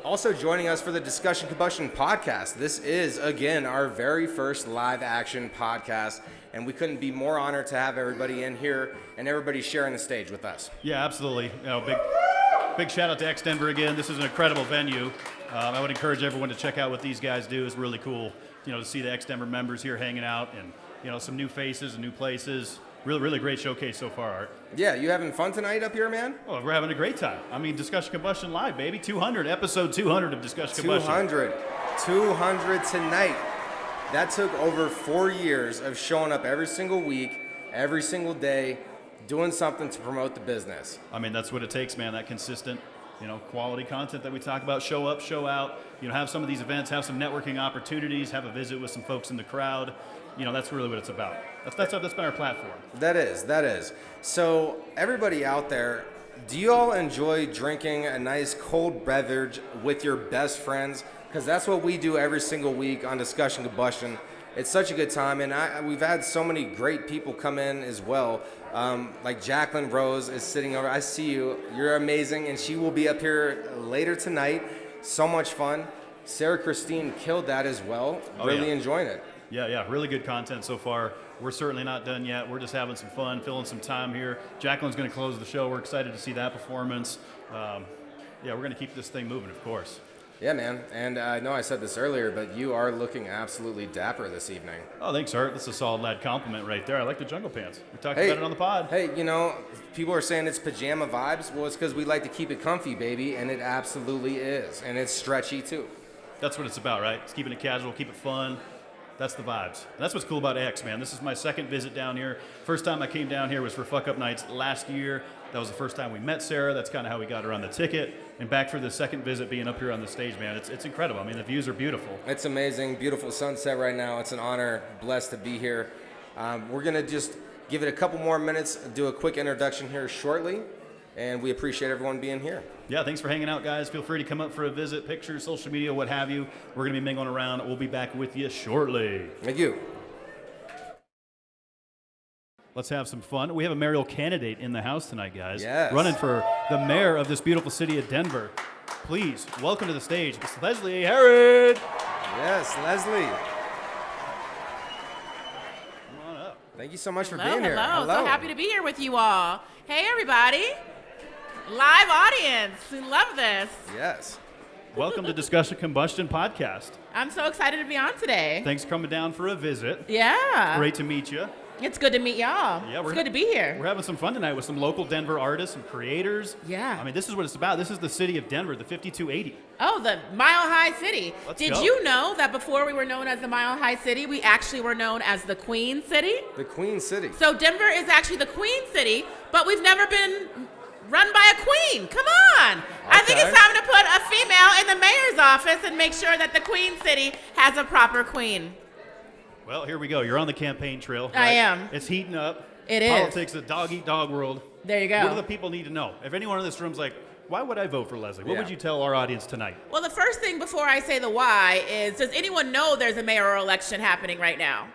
also joining us for the Discussion Combustion podcast. This is, again, our very first live action podcast. And we couldn't be more honored to have everybody in here and everybody sharing the stage with us. Yeah, absolutely. Big shout out to X Denver again. This is an incredible venue. I would encourage everyone to check out what these guys do. It's really cool, to see the X Denver members here hanging out and, some new faces and new places. Really, really great showcase so far, Art. Yeah, you having fun tonight up here, man? Oh, we're having a great time. I mean, Discussion Combustion Live, baby. 200, episode 200 of Discussion Combustion. 200 tonight. That took over 4 years of showing up every single week, every single day, doing something to promote the business. I mean, that's what it takes, man, that consistent, quality content that we talk about, show up, show out, have some of these events, have some networking opportunities, have a visit with some folks in the crowd. That's really what it's about. That's been our platform. That is. So everybody out there, do you all enjoy drinking a nice cold beverage with your best friends? Because that's what we do every single week on Discussion Combustion. It's such a good time, and we've had so many great people come in as well. Like Jacqueline Rose is sitting over. I see you. You're amazing, and she will be up here later tonight. So much fun. Sarah Christine killed that as well. Really enjoying it. Yeah, really good content so far. We're certainly not done yet. We're just having some fun, filling some time here. Jacqueline's going to close the show. We're excited to see that performance. We're going to keep this thing moving, of course. Yeah, man. And I know I said this earlier, but you are looking absolutely dapper this evening. Oh, thanks, Art. That's a solid lad compliment right there. I like the jungle pants. We talked about it on the pod. Hey, people are saying it's pajama vibes. Well, it's because we like to keep it comfy, baby, and it absolutely is. And it's stretchy, too. That's what it's about, right? It's keeping it casual, keep it fun. That's the vibes. And that's what's cool about X, man. This is my second visit down here. First time I came down here was for Fuck Up Nights last year. That was the first time we met Sarah. That's kind of how we got her on the ticket. And back for the second visit being up here on the stage, man. It's incredible. I mean, the views are beautiful. It's amazing. Beautiful sunset right now. It's an honor. Blessed to be here. We're going to just give it a couple more minutes, do a quick introduction here shortly. And we appreciate everyone being here. Yeah, thanks for hanging out, guys. Feel free to come up for a visit, pictures, social media, what have you. We're going to be mingling around. We'll be back with you shortly. Thank you. Let's have some fun. We have a mayoral candidate in the house tonight, guys. Yes. Running for the mayor of this beautiful city of Denver. Please, welcome to the stage, Miss Leslie Herod. Yes, Leslie. Come on up. Thank you so much for being here. Hello. So happy to be here with you all. Hey, everybody. Live audience. We love this. Yes. Welcome to Discussion Combustion Podcast. I'm so excited to be on today. Thanks for coming down for a visit. Yeah. Great to meet you. It's good to meet y'all. Yeah, it's good to be here. We're having some fun tonight with some local Denver artists and creators. Yeah. I mean, this is what it's about. This is the city of Denver, the 5280. Oh, the Mile High City. Did you know that before we were known as the Mile High City, we actually were known as the Queen City? The Queen City. So Denver is actually the Queen City, but we've never been run by a queen. Come on. Okay. I think it's time to put a female in the mayor's office and make sure that the Queen City has a proper queen. Well, here we go. You're on the campaign trail. Right? I am. It's heating up. It is. Politics, a dog-eat-dog world. There you go. What do the people need to know? If anyone in this room's like, why would I vote for Leslie? What would you tell our audience tonight? Well, the first thing before I say the why is, does anyone know there's a mayoral election happening right now?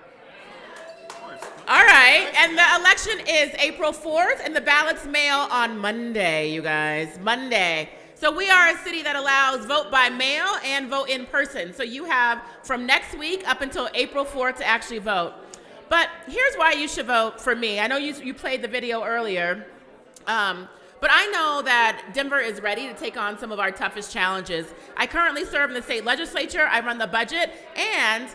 All right, and the election is April 4th, and the ballots mail on Monday, you guys, Monday. So we are a city that allows vote by mail and vote in person. So you have from next week up until April 4th to actually vote. But here's why you should vote for me. I know you played the video earlier, but I know that Denver is ready to take on some of our toughest challenges. I currently serve in the state legislature. I run the budget, and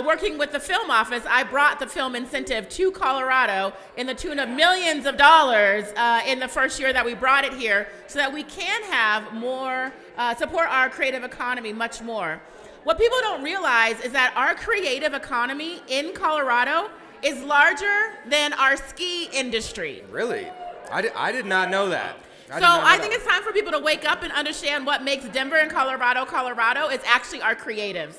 working with the film office, I brought the film incentive to Colorado in the tune of millions of dollars in the first year that we brought it here so that we can have more, support our creative economy much more. What people don't realize is that our creative economy in Colorado is larger than our ski industry. Really? I did not know that. I think it's time for people to wake up and understand what makes Denver and Colorado, Colorado. It's actually our creatives.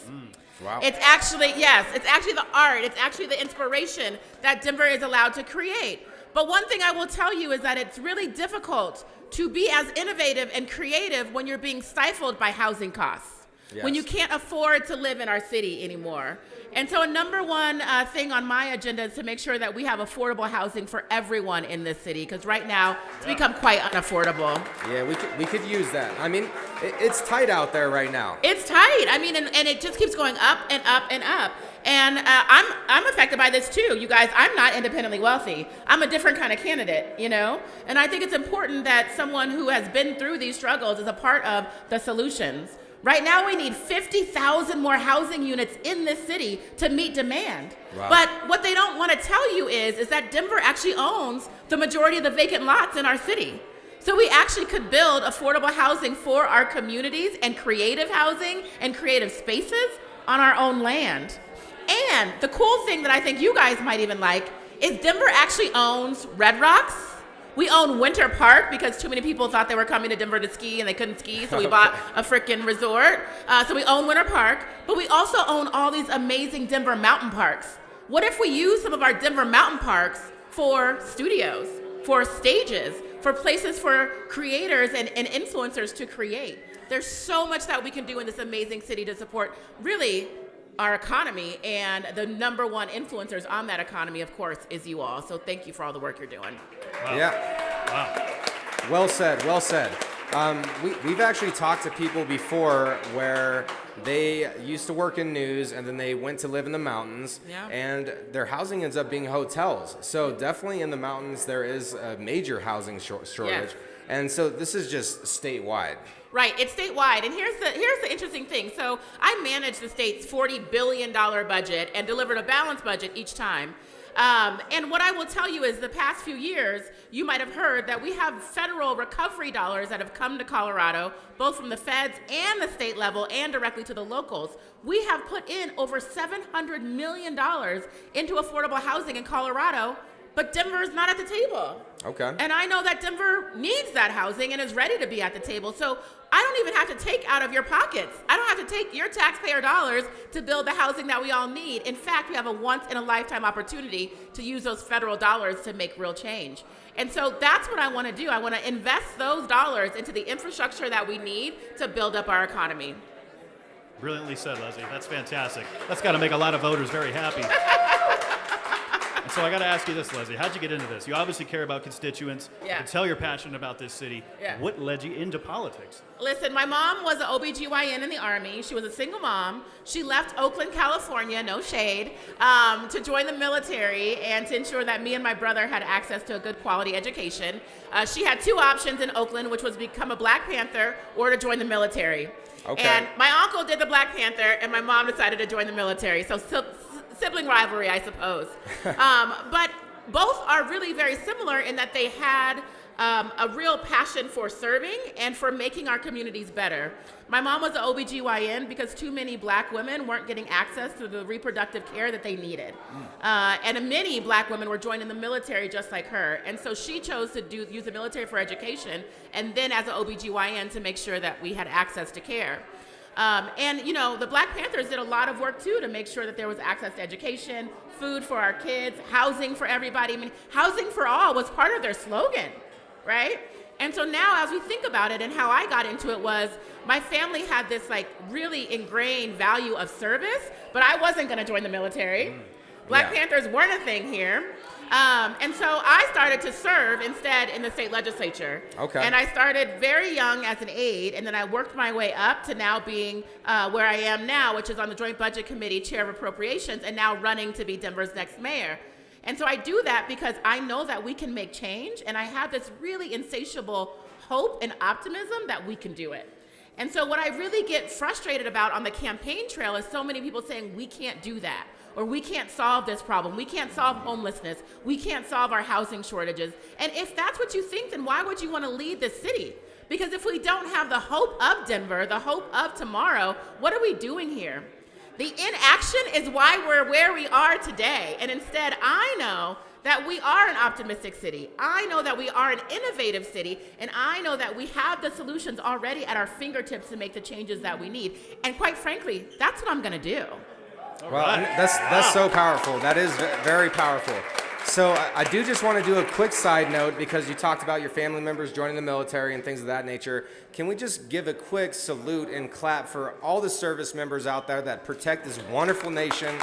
Wow. It's actually the art, it's actually the inspiration that Denver is allowed to create. But one thing I will tell you is that it's really difficult to be as innovative and creative when you're being stifled by housing costs, when you can't afford to live in our city anymore. And so a number one thing on my agenda is to make sure that we have affordable housing for everyone in this city, because right now it's become quite unaffordable. Yeah, we could use that. I mean, it's tight out there right now. It's tight. I mean, and it just keeps going up and up and up. And I'm affected by this too. You guys, I'm not independently wealthy. I'm a different kind of candidate, you know? And I think it's important that someone who has been through these struggles is a part of the solutions. Right now, we need 50,000 more housing units in this city to meet demand. Wow. But what they don't want to tell you is that Denver actually owns the majority of the vacant lots in our city. So we actually could build affordable housing for our communities and creative housing and creative spaces on our own land. And the cool thing that I think you guys might even like is Denver actually owns Red Rocks. We own Winter Park because too many people thought they were coming to Denver to ski and they couldn't ski, so we bought a freaking resort. So we own Winter Park, but we also own all these amazing Denver mountain parks. What if we use some of our Denver mountain parks for studios, for stages, for places for creators and influencers to create? There's so much that we can do in this amazing city to support really our economy, and the number one influencers on that economy, of course, is you all. So thank you for all the work you're doing. Wow. Yeah. Wow. Well said. Well said. We've actually talked to people before where they used to work in news and then they went to live in the mountains, and their housing ends up being hotels. So definitely in the mountains there is a major housing shortage. Yes. And so this is just statewide. Right, it's statewide, and here's the interesting thing. So I manage the state's $40 billion budget and delivered a balanced budget each time. And what I will tell you is the past few years, you might have heard that we have federal recovery dollars that have come to Colorado, both from the feds and the state level and directly to the locals. We have put in over $700 million into affordable housing in Colorado, but Denver is not at the table. Okay. And I know that Denver needs that housing and is ready to be at the table. So I don't even have to take out of your pockets. I don't have to take your taxpayer dollars to build the housing that we all need. In fact, we have a once-in-a-lifetime opportunity to use those federal dollars to make real change. And so that's what I want to do. I want to invest those dollars into the infrastructure that we need to build up our economy. Brilliantly said, Leslie. That's fantastic. That's got to make a lot of voters very happy. And so I got to ask you this, Leslie. How'd you get into this? You obviously care about constituents. Yeah. You can tell you're passionate about this city. Yeah. What led you into politics? Listen, my mom was an OBGYN in the Army. She was a single mom. She left Oakland, California, no shade, to join the military and to ensure that me and my brother had access to a good quality education. She had two options in Oakland, which was become a Black Panther or to join the military. Okay. And my uncle did the Black Panther, and my mom decided to join the military. So sibling rivalry, I suppose. But both are really very similar in that they had a real passion for serving and for making our communities better. My mom was an OBGYN because too many Black women weren't getting access to the reproductive care that they needed. And many Black women were joining the military just like her. And so she chose to use the military for education and then as an OBGYN to make sure that we had access to care. And, you know, the Black Panthers did a lot of work, too, to make sure that there was access to education, food for our kids, housing for everybody. I mean, housing for all was part of their slogan, right? And so now as we think about it and how I got into it was my family had this, like, really ingrained value of service, but I wasn't going to join the military. Black Panthers weren't a thing here. And so I started to serve instead in the state legislature. Okay. And I started very young as an aide, and then I worked my way up to now being where I am now, which is on the Joint Budget Committee, Chair of Appropriations, and now running to be Denver's next mayor. And so I do that because I know that we can make change, and I have this really insatiable hope and optimism that we can do it. And so what I really get frustrated about on the campaign trail is so many people saying we can't do that, or we can't solve this problem, we can't solve homelessness, we can't solve our housing shortages. And if that's what you think, then why would you want to lead this city? Because if we don't have the hope of Denver, the hope of tomorrow, what are we doing here? The inaction is why we're where we are today. And instead, I know that we are an optimistic city. I know that we are an innovative city, and I know that we have the solutions already at our fingertips to make the changes that we need. And quite frankly, that's what I'm gonna do. Well, that's so powerful. That is very powerful. So I do just want to do a quick side note because you talked about your family members joining the military and things of that nature. Can we just give a quick salute and clap for all the service members out there that protect this wonderful nation,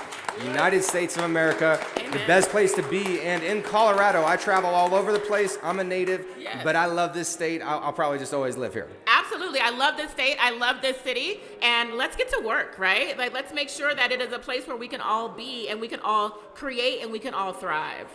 United States of America, the best place to be. And in Colorado, I travel all over the place. I'm a native, but I love this state. I'll probably just always live here. Absolutely. I love this state. I love this city. And let's get to work, right? Like, let's make sure that it is a place where we can all be and we can all create and we can all thrive.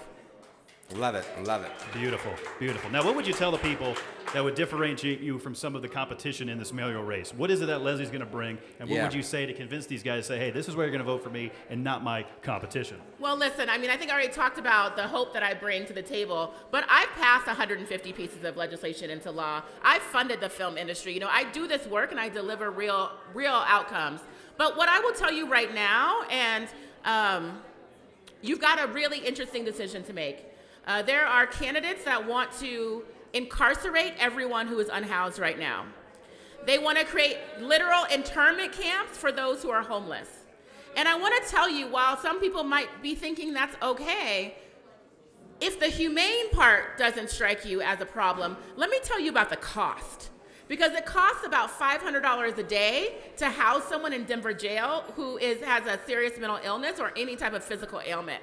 Love it. Love it. Beautiful. Beautiful. Now, what would you tell the people that would differentiate you from some of the competition in this mayoral race? What is it that Leslie's going to bring? And what would you say to convince these guys to say, hey, this is where you're going to vote for me and not my competition? Well, listen, I mean, I think I already talked about the hope that I bring to the table, but I've passed 150 pieces of legislation into law. I've funded the film industry. You know, I do this work and I deliver real outcomes. But what I will tell you right now, and you've got a really interesting decision to make. There are candidates that want to incarcerate everyone who is unhoused right now. They want to create literal internment camps for those who are homeless. And I want to tell you, while some people might be thinking that's okay, if the humane part doesn't strike you as a problem, let me tell you about the cost. Because it costs about $500 a day to house someone in Denver jail who has a serious mental illness or any type of physical ailment.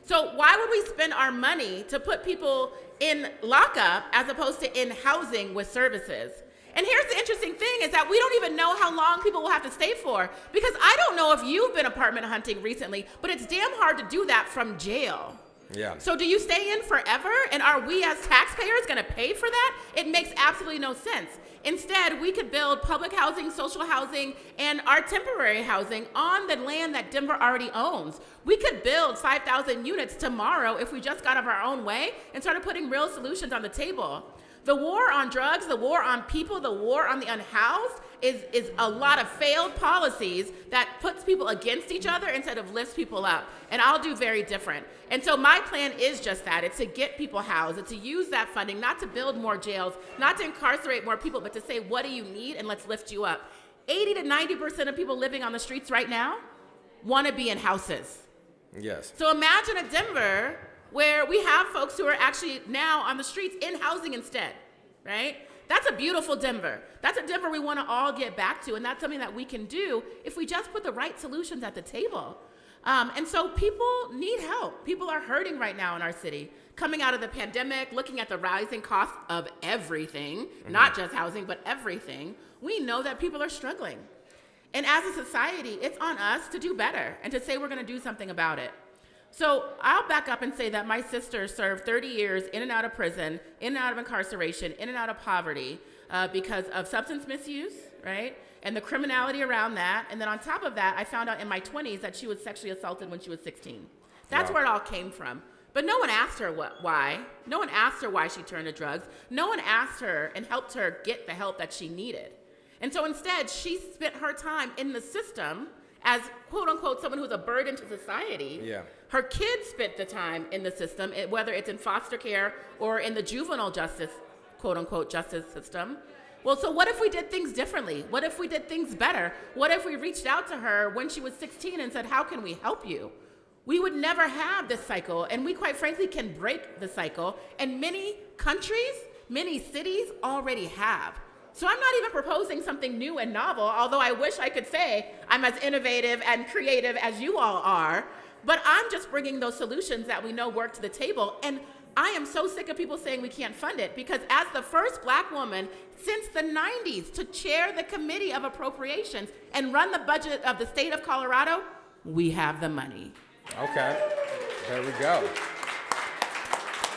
So why would we spend our money to put people in lockup as opposed to in housing with services? And here's the interesting thing is that we don't even know how long people will have to stay for, because I don't know if you've been apartment hunting recently, but it's damn hard to do that from jail. Yeah. So do you stay in forever? And are we as taxpayers going to pay for that? It makes absolutely no sense. Instead, we could build public housing, social housing, and our temporary housing on the land that Denver already owns. We could build 5,000 units tomorrow if we just got out of our own way and started putting real solutions on the table. The war on drugs, the war on people, the war on the unhoused is a lot of failed policies that puts people against each other instead of lifts people up. And I'll do very different. And so my plan is just that. It's to get people housed. It's to use that funding, not to build more jails, not to incarcerate more people, but to say, what do you need? And let's lift you up. 80 to 90% of people living on the streets right now want to be in houses. Yes. So imagine a Denver where we have folks who are actually now on the streets in housing instead, right? That's a beautiful Denver. That's a Denver we want to all get back to, and that's something that we can do if we just put the right solutions at the table. And so people need help. People are hurting right now in our city. Coming out of the pandemic, looking at the rising cost of everything, not just housing, but everything, we know that people are struggling. And as a society, it's on us to do better and to say we're going to do something about it. So I'll back up and say that my sister served 30 years in and out of prison, in and out of incarceration, in and out of poverty because of substance misuse, right? And the criminality around that. And then on top of that, I found out in my 20s that she was sexually assaulted when she was 16. That's where it all came from. But no one asked her why. No one asked her why she turned to drugs. No one asked her and helped her get the help that she needed. And so instead, she spent her time in the system as, quote unquote, someone who's a burden to society. Yeah. Her kids spent the time in the system, whether it's in foster care or in the juvenile justice, quote unquote, justice system. Well, so what if we did things differently? What if we did things better? What if we reached out to her when she was 16 and said, how can we help you? We would never have this cycle, and we quite frankly can break the cycle, and many countries, many cities already have. So I'm not even proposing something new and novel, although I wish I could say I'm as innovative and creative as you all are, but I'm just bringing those solutions that we know work to the table. And I am so sick of people saying we can't fund it, because as the first Black woman since the 90s to chair the Committee of Appropriations and run the budget of the state of Colorado, we have the money. Okay, there we go.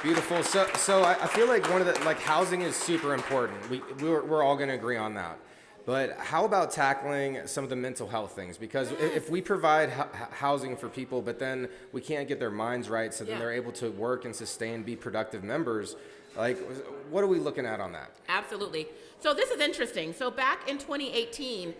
Beautiful. So I feel like one of the, like, housing is super important. We're all going to agree on that. But how about tackling some of the mental health things? Because if we provide housing for people, but then we can't get their minds right, so then they're able to work and sustain, be productive members, like, what are we looking at on that? Absolutely. So this is interesting. So back in 2018,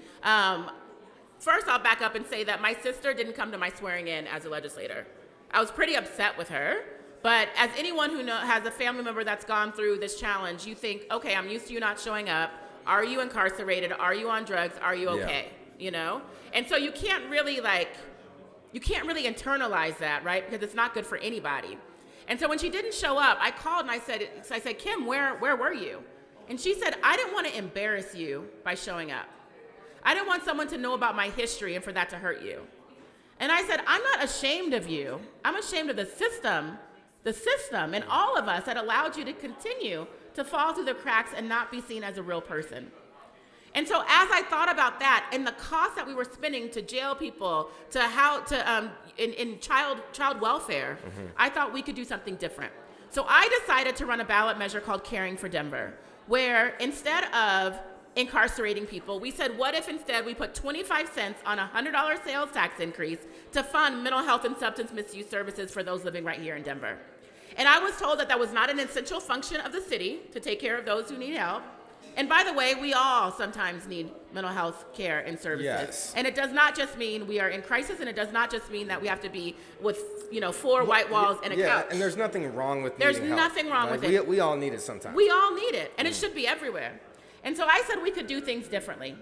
first I'll back up and say that my sister didn't come to my swearing in as a legislator. I was pretty upset with her. But as anyone who has a family member that's gone through this challenge, you think, okay, I'm used to you not showing up. Are you incarcerated? Are you on drugs? Are you okay? Yeah. You know? And so you can't really internalize that, right? Because it's not good for anybody. And so when she didn't show up, I called and I said, Kim, where were you? And she said, I didn't want to embarrass you by showing up. I didn't want someone to know about my history and for that to hurt you. And I said, I'm not ashamed of you. I'm ashamed of the system and all of us that allowed you to continue to fall through the cracks and not be seen as a real person. And so as I thought about that and the cost that we were spending to jail people, in child welfare, I thought we could do something different. So I decided to run a ballot measure called Caring for Denver, where instead of incarcerating people, we said, what if instead we put 25 cents on a $100 sales tax increase to fund mental health and substance misuse services for those living right here in Denver? And I was told that that was not an essential function of the city to take care of those who need help. And by the way, we all sometimes need mental health care and services. Yes. And it does not just mean we are in crisis, and it does not just mean that we have to be with, 4 white walls and a couch. And there's nothing wrong with There's needing help. nothing wrong with it. We all need it sometimes. We all need it, and it should be everywhere. And so I said we could do things differently.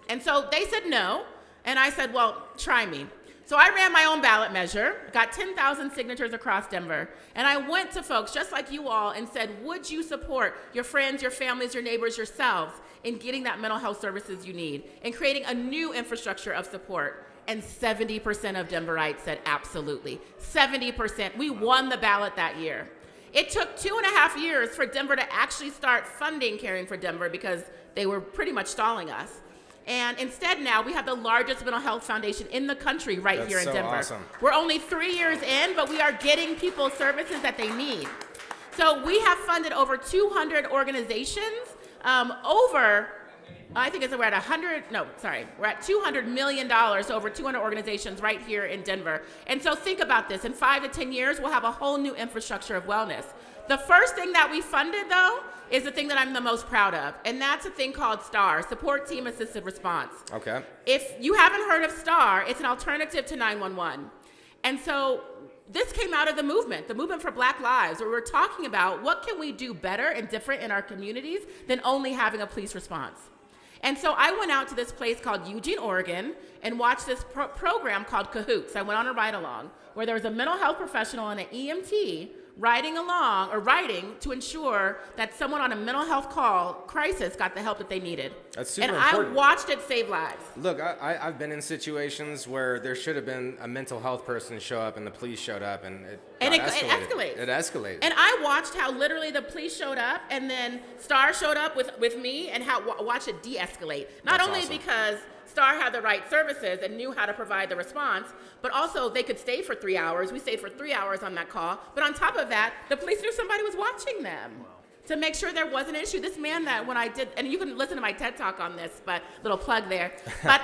And so they said no, and I said, well, try me. So I ran my own ballot measure, got 10,000 signatures across Denver, and I went to folks just like you all and said, would you support your friends, your families, your neighbors, yourselves in getting that mental health services you need and creating a new infrastructure of support? And 70% of Denverites said absolutely. 70%. We won the ballot that year. It took 2.5 years for Denver to actually start funding Caring for Denver because they were pretty much stalling us. And instead now we have the largest mental health foundation in the country here in Denver. Awesome. We're only 3 years in, but we are getting people services that they need. So we have funded over 200 organizations, I think we're at we're at $200 million over 200 organizations right here in Denver. And so think about this, in 5 to 10 years, we'll have a whole new infrastructure of wellness. The first thing that we funded, though, is the thing that I'm the most proud of, and that's a thing called STAR, Support Team Assisted Response. Okay. If you haven't heard of STAR, it's an alternative to 911. And so this came out of the movement for Black Lives, where we're talking about what can we do better and different in our communities than only having a police response. And so I went out to this place called Eugene, Oregon, and watched this program called Cahoots. I went on a ride-along where there was a mental health professional and an EMT riding to ensure that someone on a mental health crisis got the help that they needed. That's super and important. I watched it save lives. Look, I've been in situations where there should have been a mental health person show up and the police showed up and it escalated. It escalated. And I watched how literally the police showed up and then STAR showed up with me and watch it de-escalate. Not That's only awesome. because STAR had the right services and knew how to provide the response, but also they could stay for 3 hours. We stayed for 3 hours on that call. But on top of that, the police knew somebody was watching them to make sure there wasn't an issue. This man that when I did, and you can listen to my TED Talk on this, but little plug there. But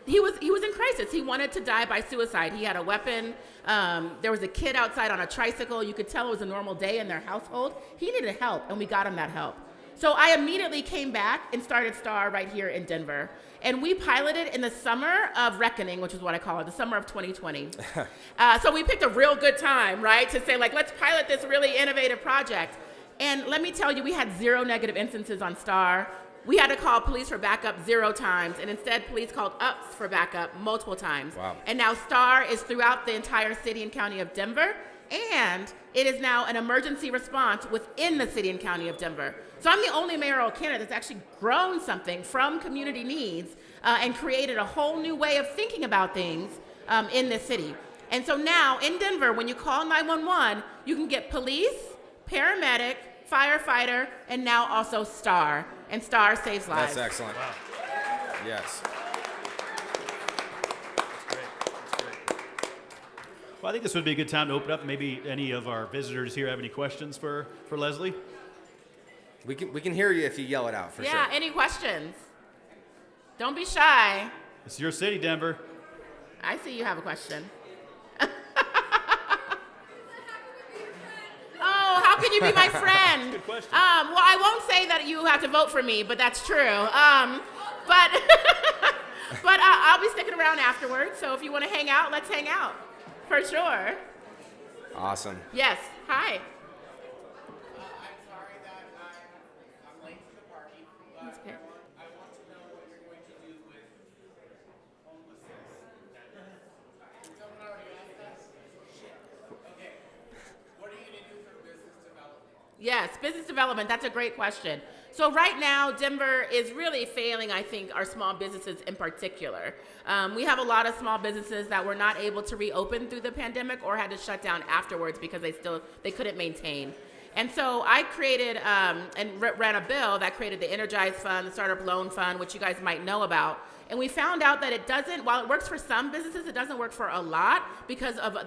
he was in crisis. He wanted to die by suicide. He had a weapon. There was a kid outside on a tricycle. You could tell it was a normal day in their household. He needed help, and we got him that help. So I immediately came back and started STAR right here in Denver. And we piloted in the summer of reckoning, which is what I call it, the summer of 2020. So we picked a real good time, right, to say, let's pilot this really innovative project. And let me tell you, we had 0 negative instances on STAR. We had to call police for backup 0 times, and instead police called us for backup multiple times. Wow. And now STAR is throughout the entire city and county of Denver, and it is now an emergency response within the city and county of Denver. So I'm the only mayoral candidate that's actually grown something from community needs and created a whole new way of thinking about things in this city. And so now in Denver, when you call 911, you can get police, paramedic, firefighter, and now also STAR. And STAR saves lives. That's excellent. Wow. Yes. Well, I think this would be a good time to open up. Maybe any of our visitors here have any questions for Leslie? We can hear you if you yell it out, for sure. Yeah, any questions? Don't be shy. It's your city, Denver. I see you have a question. Oh, how can you be my friend? Good question. Well, I won't say that you have to vote for me, but that's true. But I'll be sticking around afterwards, so if you want to hang out, let's hang out. For sure. Awesome. Yes. Hi. I'm sorry that I'm late to the party, but That's okay. I want to know what you're going to do with homelessness. Someone already asked that? Shit. Okay. What are you going to do for business development? Yes, business development. That's a great question. So right now, Denver is really failing, I think, our small businesses in particular. We have a lot of small businesses that were not able to reopen through the pandemic or had to shut down afterwards because they couldn't maintain. And so I created and ran a bill that created the Energize Fund, the Startup Loan Fund, which you guys might know about. And we found out that it doesn't, while it works for some businesses, it doesn't work for a lot because of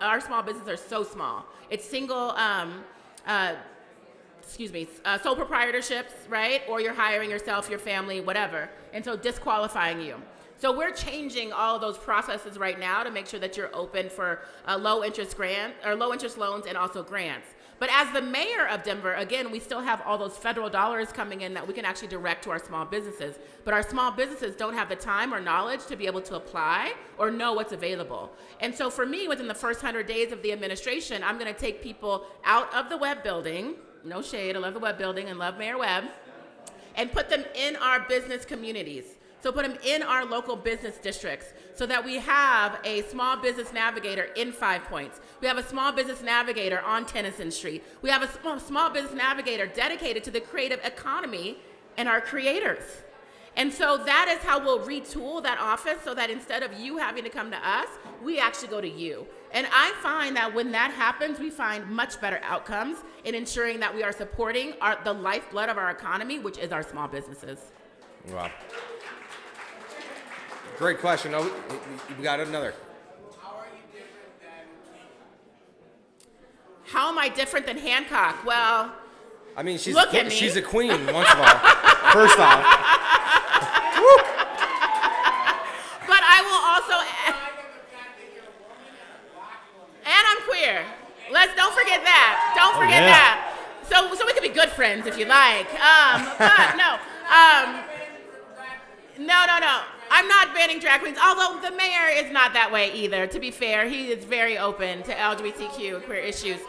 our small businesses are so small. It's single, sole proprietorships, right? Or you're hiring yourself, your family, whatever. And so disqualifying you. So we're changing all of those processes right now to make sure that you're open for low interest loans and also grants. But as the mayor of Denver, again, we still have all those federal dollars coming in that we can actually direct to our small businesses. But our small businesses don't have the time or knowledge to be able to apply or know what's available. And so for me, within the first 100 days of the administration, I'm going to take people out of the Webb building, no shade, I love the Webb building and love Mayor Webb, and put them in our business communities. So put them in our local business districts so that we have a small business navigator in 5 Points. We have a small business navigator on Tennyson Street. We have a small business navigator dedicated to the creative economy and our creators. And so that is how we'll retool that office so that instead of you having to come to us, we actually go to you. And I find that when that happens, we find much better outcomes in ensuring that we are supporting the lifeblood of our economy, which is our small businesses. Wow. Great question. Oh, we got another. How am I different than Hancock? Well, I mean, she's look at me. She's a queen, once of all. First off. But I will also and I'm queer. Don't forget that. Don't forget that. So we can be good friends if you like. But no. No. I'm not banning drag queens, although the mayor is not that way either. To be fair, he is very open to LGBTQ and queer issues.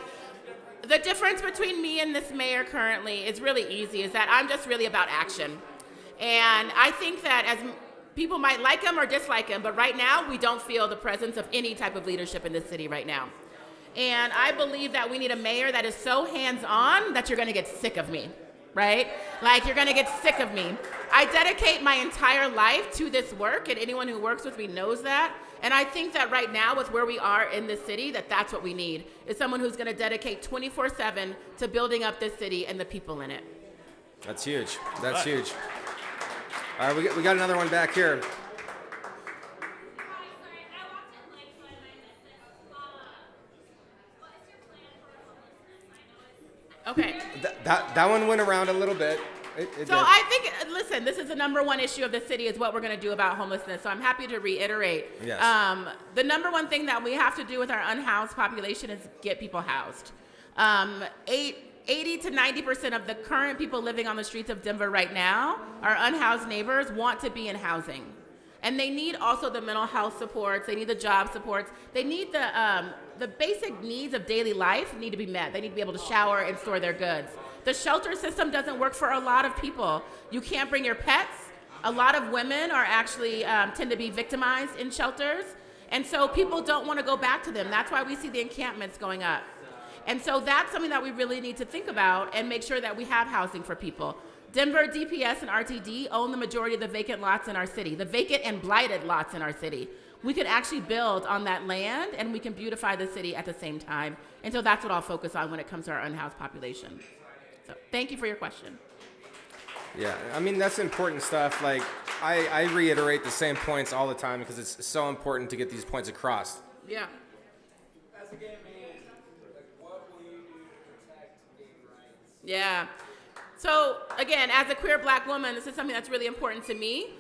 The difference between me and this mayor currently is really easy, is that I'm just really about action. And I think that as people might like him or dislike him, but right now we don't feel the presence of any type of leadership in this city right now. And I believe that we need a mayor that is so hands-on that you're gonna get sick of me. Right? Like, you're gonna get sick of me. I dedicate my entire life to this work, and anyone who works with me knows that. And I think that right now, with where we are in this city, that's what we need, is someone who's gonna dedicate 24/7 to building up this city and the people in it. That's huge. That's huge. All right, we got another one back here. Okay. That one went around a little bit. It So did. I think, listen, this is the number one issue of the city, is what we're going to do about homelessness. So I'm happy to reiterate. Yes. The number one thing that we have to do with our unhoused population is get people housed. 80 to 90% of the current people living on the streets of Denver right now, our unhoused neighbors, want to be in housing. And they need also the mental health supports. They need the job supports. They need the basic needs of daily life need to be met. They need to be able to shower and store their goods. The shelter system doesn't work for a lot of people. You can't bring your pets. A lot of women are actually tend to be victimized in shelters. And so people don't want to go back to them. That's why we see the encampments going up. And so that's something that we really need to think about and make sure that we have housing for people. Denver, DPS, and RTD own the majority of the vacant lots in our city, the vacant and blighted lots in our city. We could actually build on that land, and we can beautify the city at the same time. And so that's what I'll focus on when it comes to our unhoused population. So thank you for your question. Yeah, I mean, that's important stuff. Like, I reiterate the same points all the time because it's so important to get these points across. Yeah. As a gay man, what will you do to protect gay rights? Yeah. So again, as a queer black woman, this is something that's really important to me,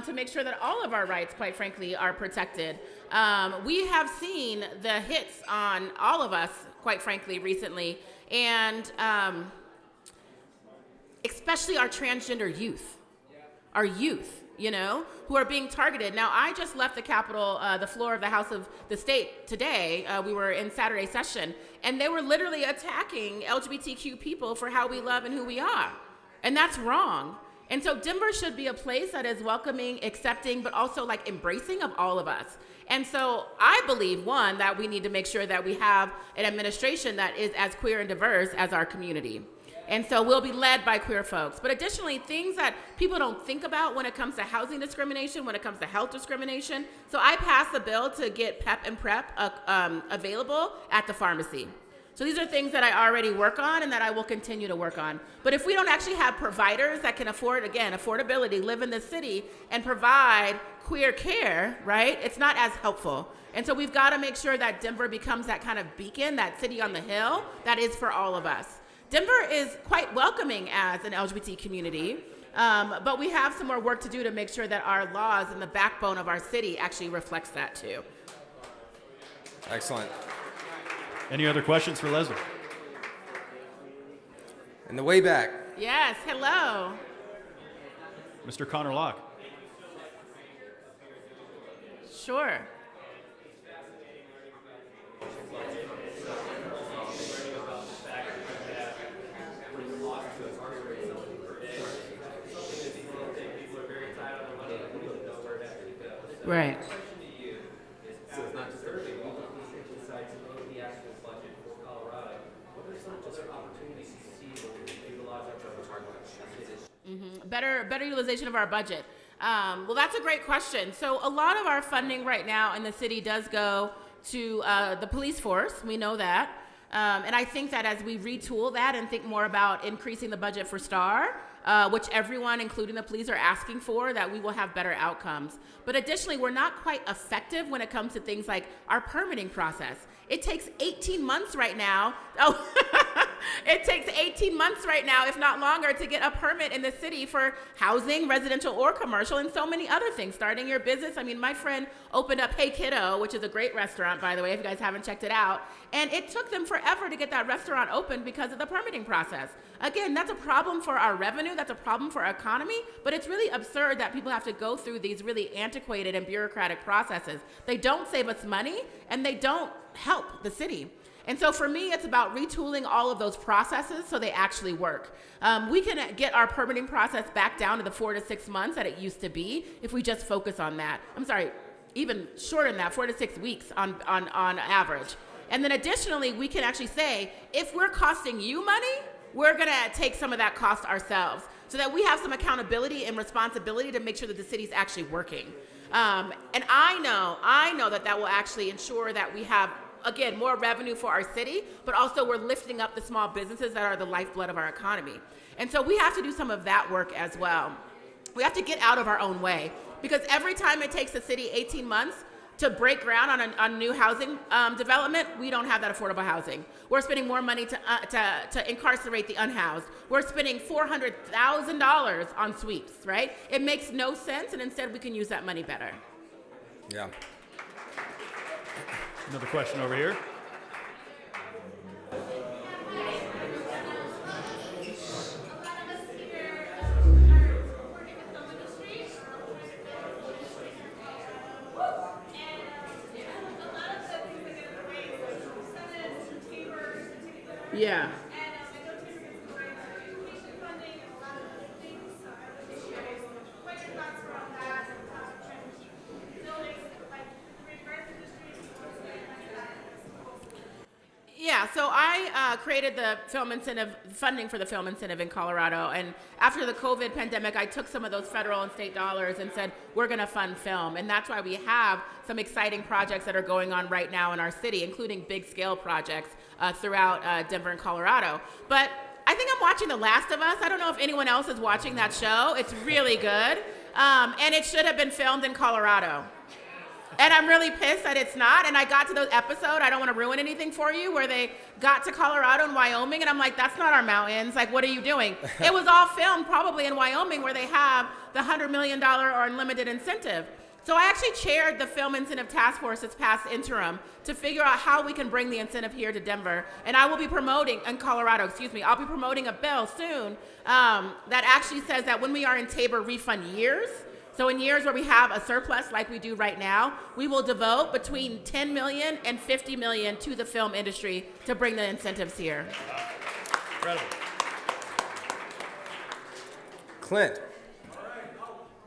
to make sure that all of our rights, quite frankly, are protected. We have seen the hits on all of us, quite frankly, recently, and especially our transgender youth, our youth, who are being targeted. Now, I just left the Capitol, the floor of the House of the State today. We were in Saturday session, and they were literally attacking LGBTQ people for how we love and who we are. And that's wrong. And so Denver should be a place that is welcoming, accepting, but also like embracing of all of us. And so I believe, one, that we need to make sure that we have an administration that is as queer and diverse as our community. And so we'll be led by queer folks. But additionally, things that people don't think about when it comes to housing discrimination, when it comes to health discrimination. So I passed the bill to get PEP and PrEP available at the pharmacy. So these are things that I already work on and that I will continue to work on. But if we don't actually have providers that can afford, again, affordability, live in the city and provide queer care, right, it's not as helpful. And so we've got to make sure that Denver becomes that kind of beacon, that city on the hill that is for all of us. Denver is quite welcoming as an LGBT community, but we have some more work to do to make sure that our laws and the backbone of our city actually reflects that too. Excellent. Any other questions for Leslie? In the way back. Yes, hello. Mr. Connor Locke. Sure. Right. So it's not just everything. We decide to load the actual budget for Colorado. What are some other opportunities you see where we can utilize our budget? Better utilization of our budget. Well, that's a great question. So a lot of our funding right now in the city does go to the police force. We know that. And I think that as we retool that and think more about increasing the budget for STAR, which everyone, including the police, are asking for, that we will have better outcomes. But additionally, we're not quite effective when it comes to things like our permitting process. It takes 18 months right now. Oh, it takes 18 months right now, if not longer, to get a permit in the city for housing, residential or commercial, and so many other things. Starting your business. I mean, my friend opened up Hey Kiddo, which is a great restaurant, by the way, if you guys haven't checked it out. And it took them forever to get that restaurant open because of the permitting process. Again, that's a problem for our revenue. That's a problem for our economy. But it's really absurd that people have to go through these really antiquated and bureaucratic processes. They don't save us money, and they don't help the city. And so for me, it's about retooling all of those processes so they actually work. We can get our permitting process back down to the 4 to 6 months that it used to be if we just focus on that. I'm sorry, even shorter than that, 4 to 6 weeks on average. And then additionally, we can actually say, if we're costing you money, we're gonna take some of that cost ourselves so that we have some accountability and responsibility to make sure that the city's actually working. And I know that will actually ensure that we have, again, more revenue for our city, but also we're lifting up the small businesses that are the lifeblood of our economy. And so we have to do some of that work as well. We have to get out of our own way, because every time it takes the city 18 months to break ground on new housing development, we don't have that affordable housing. We're spending more money to incarcerate the unhoused. We're spending $400,000 on sweeps, right? It makes no sense, and instead we can use that money better. Yeah. Another question over here. Yeah. Yeah, so I created the film incentive, funding for the film incentive in Colorado. And after the COVID pandemic, I took some of those federal and state dollars and said, we're going to fund film. And that's why we have some exciting projects that are going on right now in our city, including big scale projects throughout Denver and Colorado. But I think I'm watching The Last of Us. I don't know if anyone else is watching that show. It's really good. And it should have been filmed in Colorado. And I'm really pissed that it's not. And I got to the episode, I don't want to ruin anything for you, where they got to Colorado and Wyoming, and I'm like, that's not our mountains. Like, what are you doing? It was all filmed probably in Wyoming, where they have the $100 million or unlimited incentive. So I actually chaired the Film Incentive Task Force this past interim to figure out how we can bring the incentive here to Denver. And I will be promoting, in Colorado, I'll be promoting a bill soon that actually says that when we are in Tabor refund years, so in years where we have a surplus like we do right now, we will devote between $10 million and $50 million to the film industry to bring the incentives here. Incredible. Clint. All right.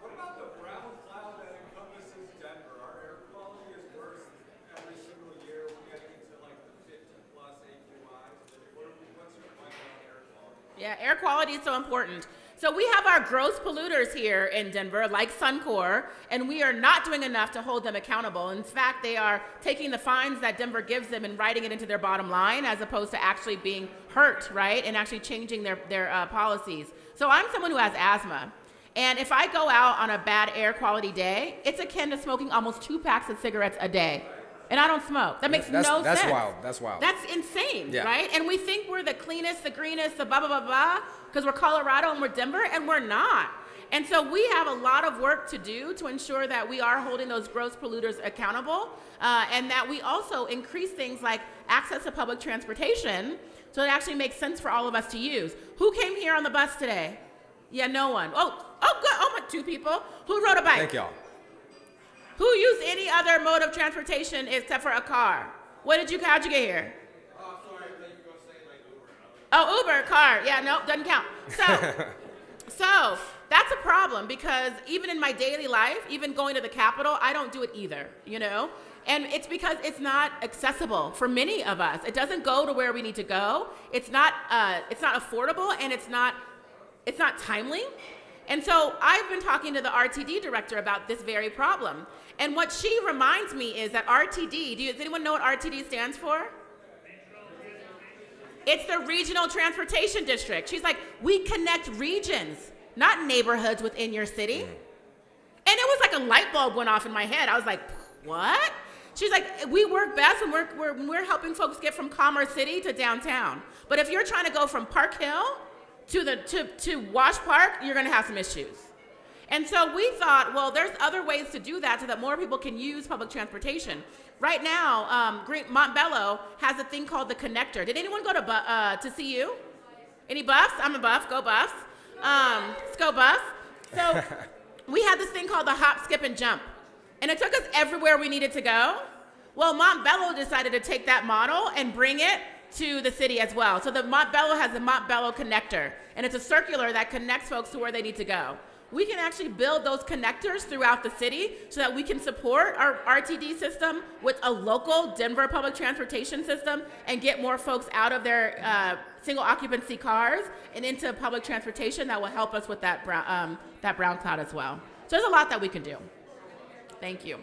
What about the brown cloud that encompasses Denver? Our air quality is worse every single year. We're getting into like the 50 plus AQI. What's your plan on air quality? Yeah, air quality is so important. So we have our gross polluters here in Denver, like Suncor, and we are not doing enough to hold them accountable. In fact, they are taking the fines that Denver gives them and writing it into their bottom line, as opposed to actually being hurt, right, and actually changing their policies. So I'm someone who has asthma, and if I go out on a bad air quality day, it's akin to smoking almost 2 packs of cigarettes a day. And I don't smoke. That makes no sense. That's wild. That's wild. That's insane, Yeah. right? And we think we're the cleanest, the greenest, the blah, blah, blah, blah, because we're Colorado and we're Denver, and we're not. And so we have a lot of work to do to ensure that we are holding those gross polluters accountable, and that we also increase things like access to public transportation so it actually makes sense for all of us to use. Who came here on the bus today? Yeah, no one. Oh, good. Oh, my 2 people. Who rode a bike? Thank y'all. Who used any other mode of transportation except for a car? How'd you get here? Oh, sorry, I thought you were going to say like Uber. Oh, Uber, car. Yeah, no, doesn't count. So that's a problem because even in my daily life, even going to the Capitol, I don't do it either, you know? And it's because it's not accessible for many of us. It doesn't go to where we need to go. It's not affordable, and it's not timely. And so I've been talking to the RTD director about this very problem. And what she reminds me is that RTD, does anyone know what RTD stands for? It's the Regional Transportation District. She's like, we connect regions, not neighborhoods within your city. And it was like a light bulb went off in my head. I was like, what? She's like, we work best when we're helping folks get from Commerce City to downtown. But if you're trying to go from Park Hill to Wash Park, you're gonna have some issues. And so we thought, well, there's other ways to do that so that more people can use public transportation. Right now, Montbello has a thing called the Connector. Did anyone go to CU? Any buffs? I'm a buff, go buffs. Let's go buffs. So we had this thing called the Hop, Skip, and Jump. And it took us everywhere we needed to go. Well, Montbello decided to take that model and bring it to the city as well. So the Montbello has the Montbello Connector, and it's a circular that connects folks to where they need to go. We can actually build those connectors throughout the city so that we can support our RTD system with a local Denver public transportation system and get more folks out of their single occupancy cars and into public transportation that will help us with that brown cloud as well. So there's a lot that we can do. Thank you.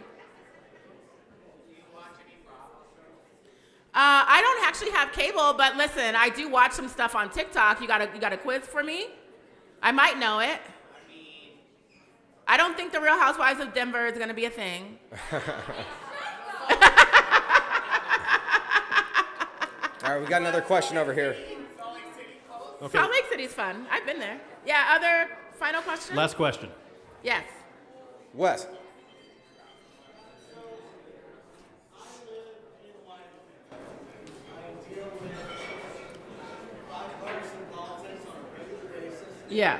I don't actually have cable, but listen, I do watch some stuff on TikTok. You got a quiz for me? I might know it. I don't think the Real Housewives of Denver is going to be a thing. All right, we got another question over here. Okay. Salt Lake City's fun. I've been there. Yeah, other final questions? Last question. Yes. Wes. Yeah.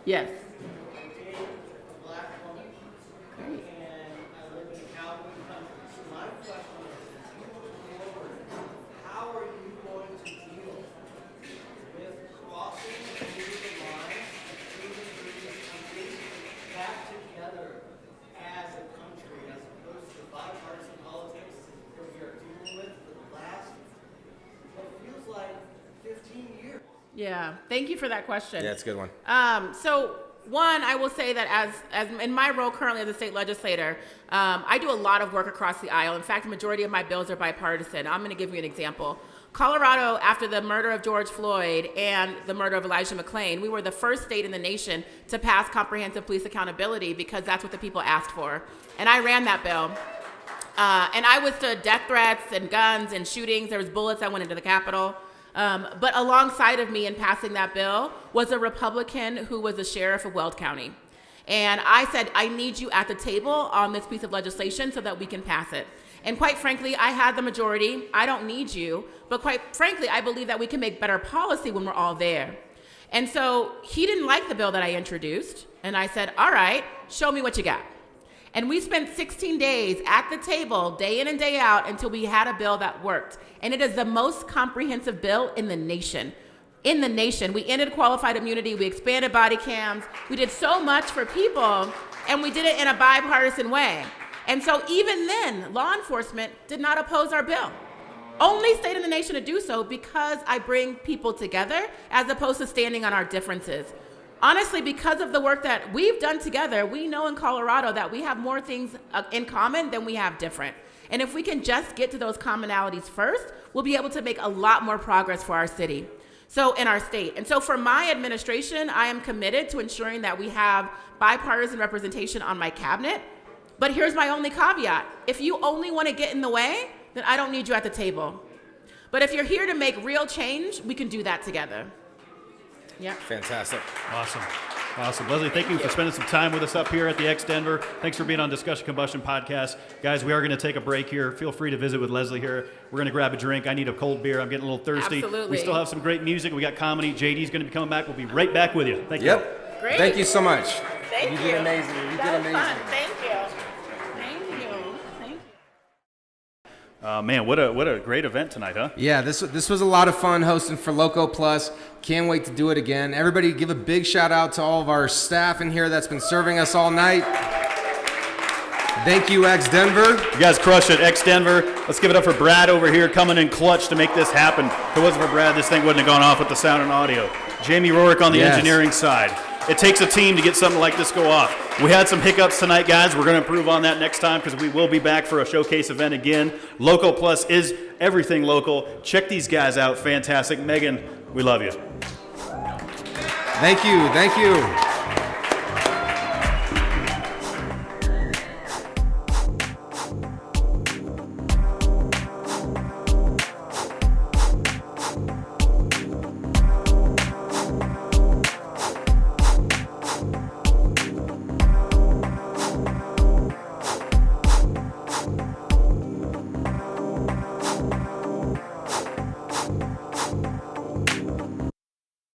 Yes. Yeah, thank you for that question. Yeah, it's a good one. So one, I will say that as in my role currently as a state legislator, I do a lot of work across the aisle. In fact, the majority of my bills are bipartisan. I'm going to give you an example. Colorado, after the murder of George Floyd and the murder of Elijah McClain, we were the first state in the nation to pass comprehensive police accountability because that's what the people asked for. And I ran that bill. And I withstood death threats and guns and shootings. There was bullets that went into the Capitol. But alongside of me in passing that bill was a Republican who was the sheriff of Weld County. And I said, I need you at the table on this piece of legislation so that we can pass it. And quite frankly, I had the majority. I don't need you. But quite frankly, I believe that we can make better policy when we're all there. And so he didn't like the bill that I introduced. And I said, all right, show me what you got. And we spent 16 days at the table, day in and day out, until we had a bill that worked. And it is the most comprehensive bill in the nation. In the nation. We ended qualified immunity. We expanded body cams. We did so much for people, and we did it in a bipartisan way. And so even then, law enforcement did not oppose our bill. Only state in the nation to do so because I bring people together as opposed to standing on our differences. Honestly, because of the work that we've done together, we know in Colorado that we have more things in common than we have different. And if we can just get to those commonalities first, we'll be able to make a lot more progress for our city, so in our state. And so for my administration, I am committed to ensuring that we have bipartisan representation on my cabinet. But here's my only caveat. If you only want to get in the way, then I don't need you at the table. But if you're here to make real change, we can do that together. Yeah. Fantastic. Awesome. Awesome. Leslie, thank you for spending some time with us up here at the X Denver. Thanks for being on Discussion Combustion Podcast. Guys, we are going to take a break here. Feel free to visit with Leslie here. We're going to grab a drink. I need a cold beer. I'm getting a little thirsty. Absolutely. We still have some great music. We got comedy. JD's going to be coming back. We'll be right back with you. Thank you. Yep. Great. Thank you so much. Thank you. You did amazing. You did That was amazing. fun. Thank you. Thank you. Thank you. Man, what a great event tonight, huh? Yeah, this was a lot of fun hosting for Loco Plus. Can't wait to do it again. Everybody give a big shout out to all of our staff in here that's been serving us all night. Thank you, X Denver. You guys crushed it, X Denver. Let's give it up for Brad over here coming in clutch to make this happen. If it wasn't for Brad, this thing wouldn't have gone off with the sound and audio. Jamie Rorick on the engineering side. It takes a team to get something like this go off. We had some hiccups tonight, guys. We're going to improve on that next time because we will be back for a showcase event again. Loco Plus is everything local. Check these guys out. Fantastic. Megan, we love you. Thank you. Thank you.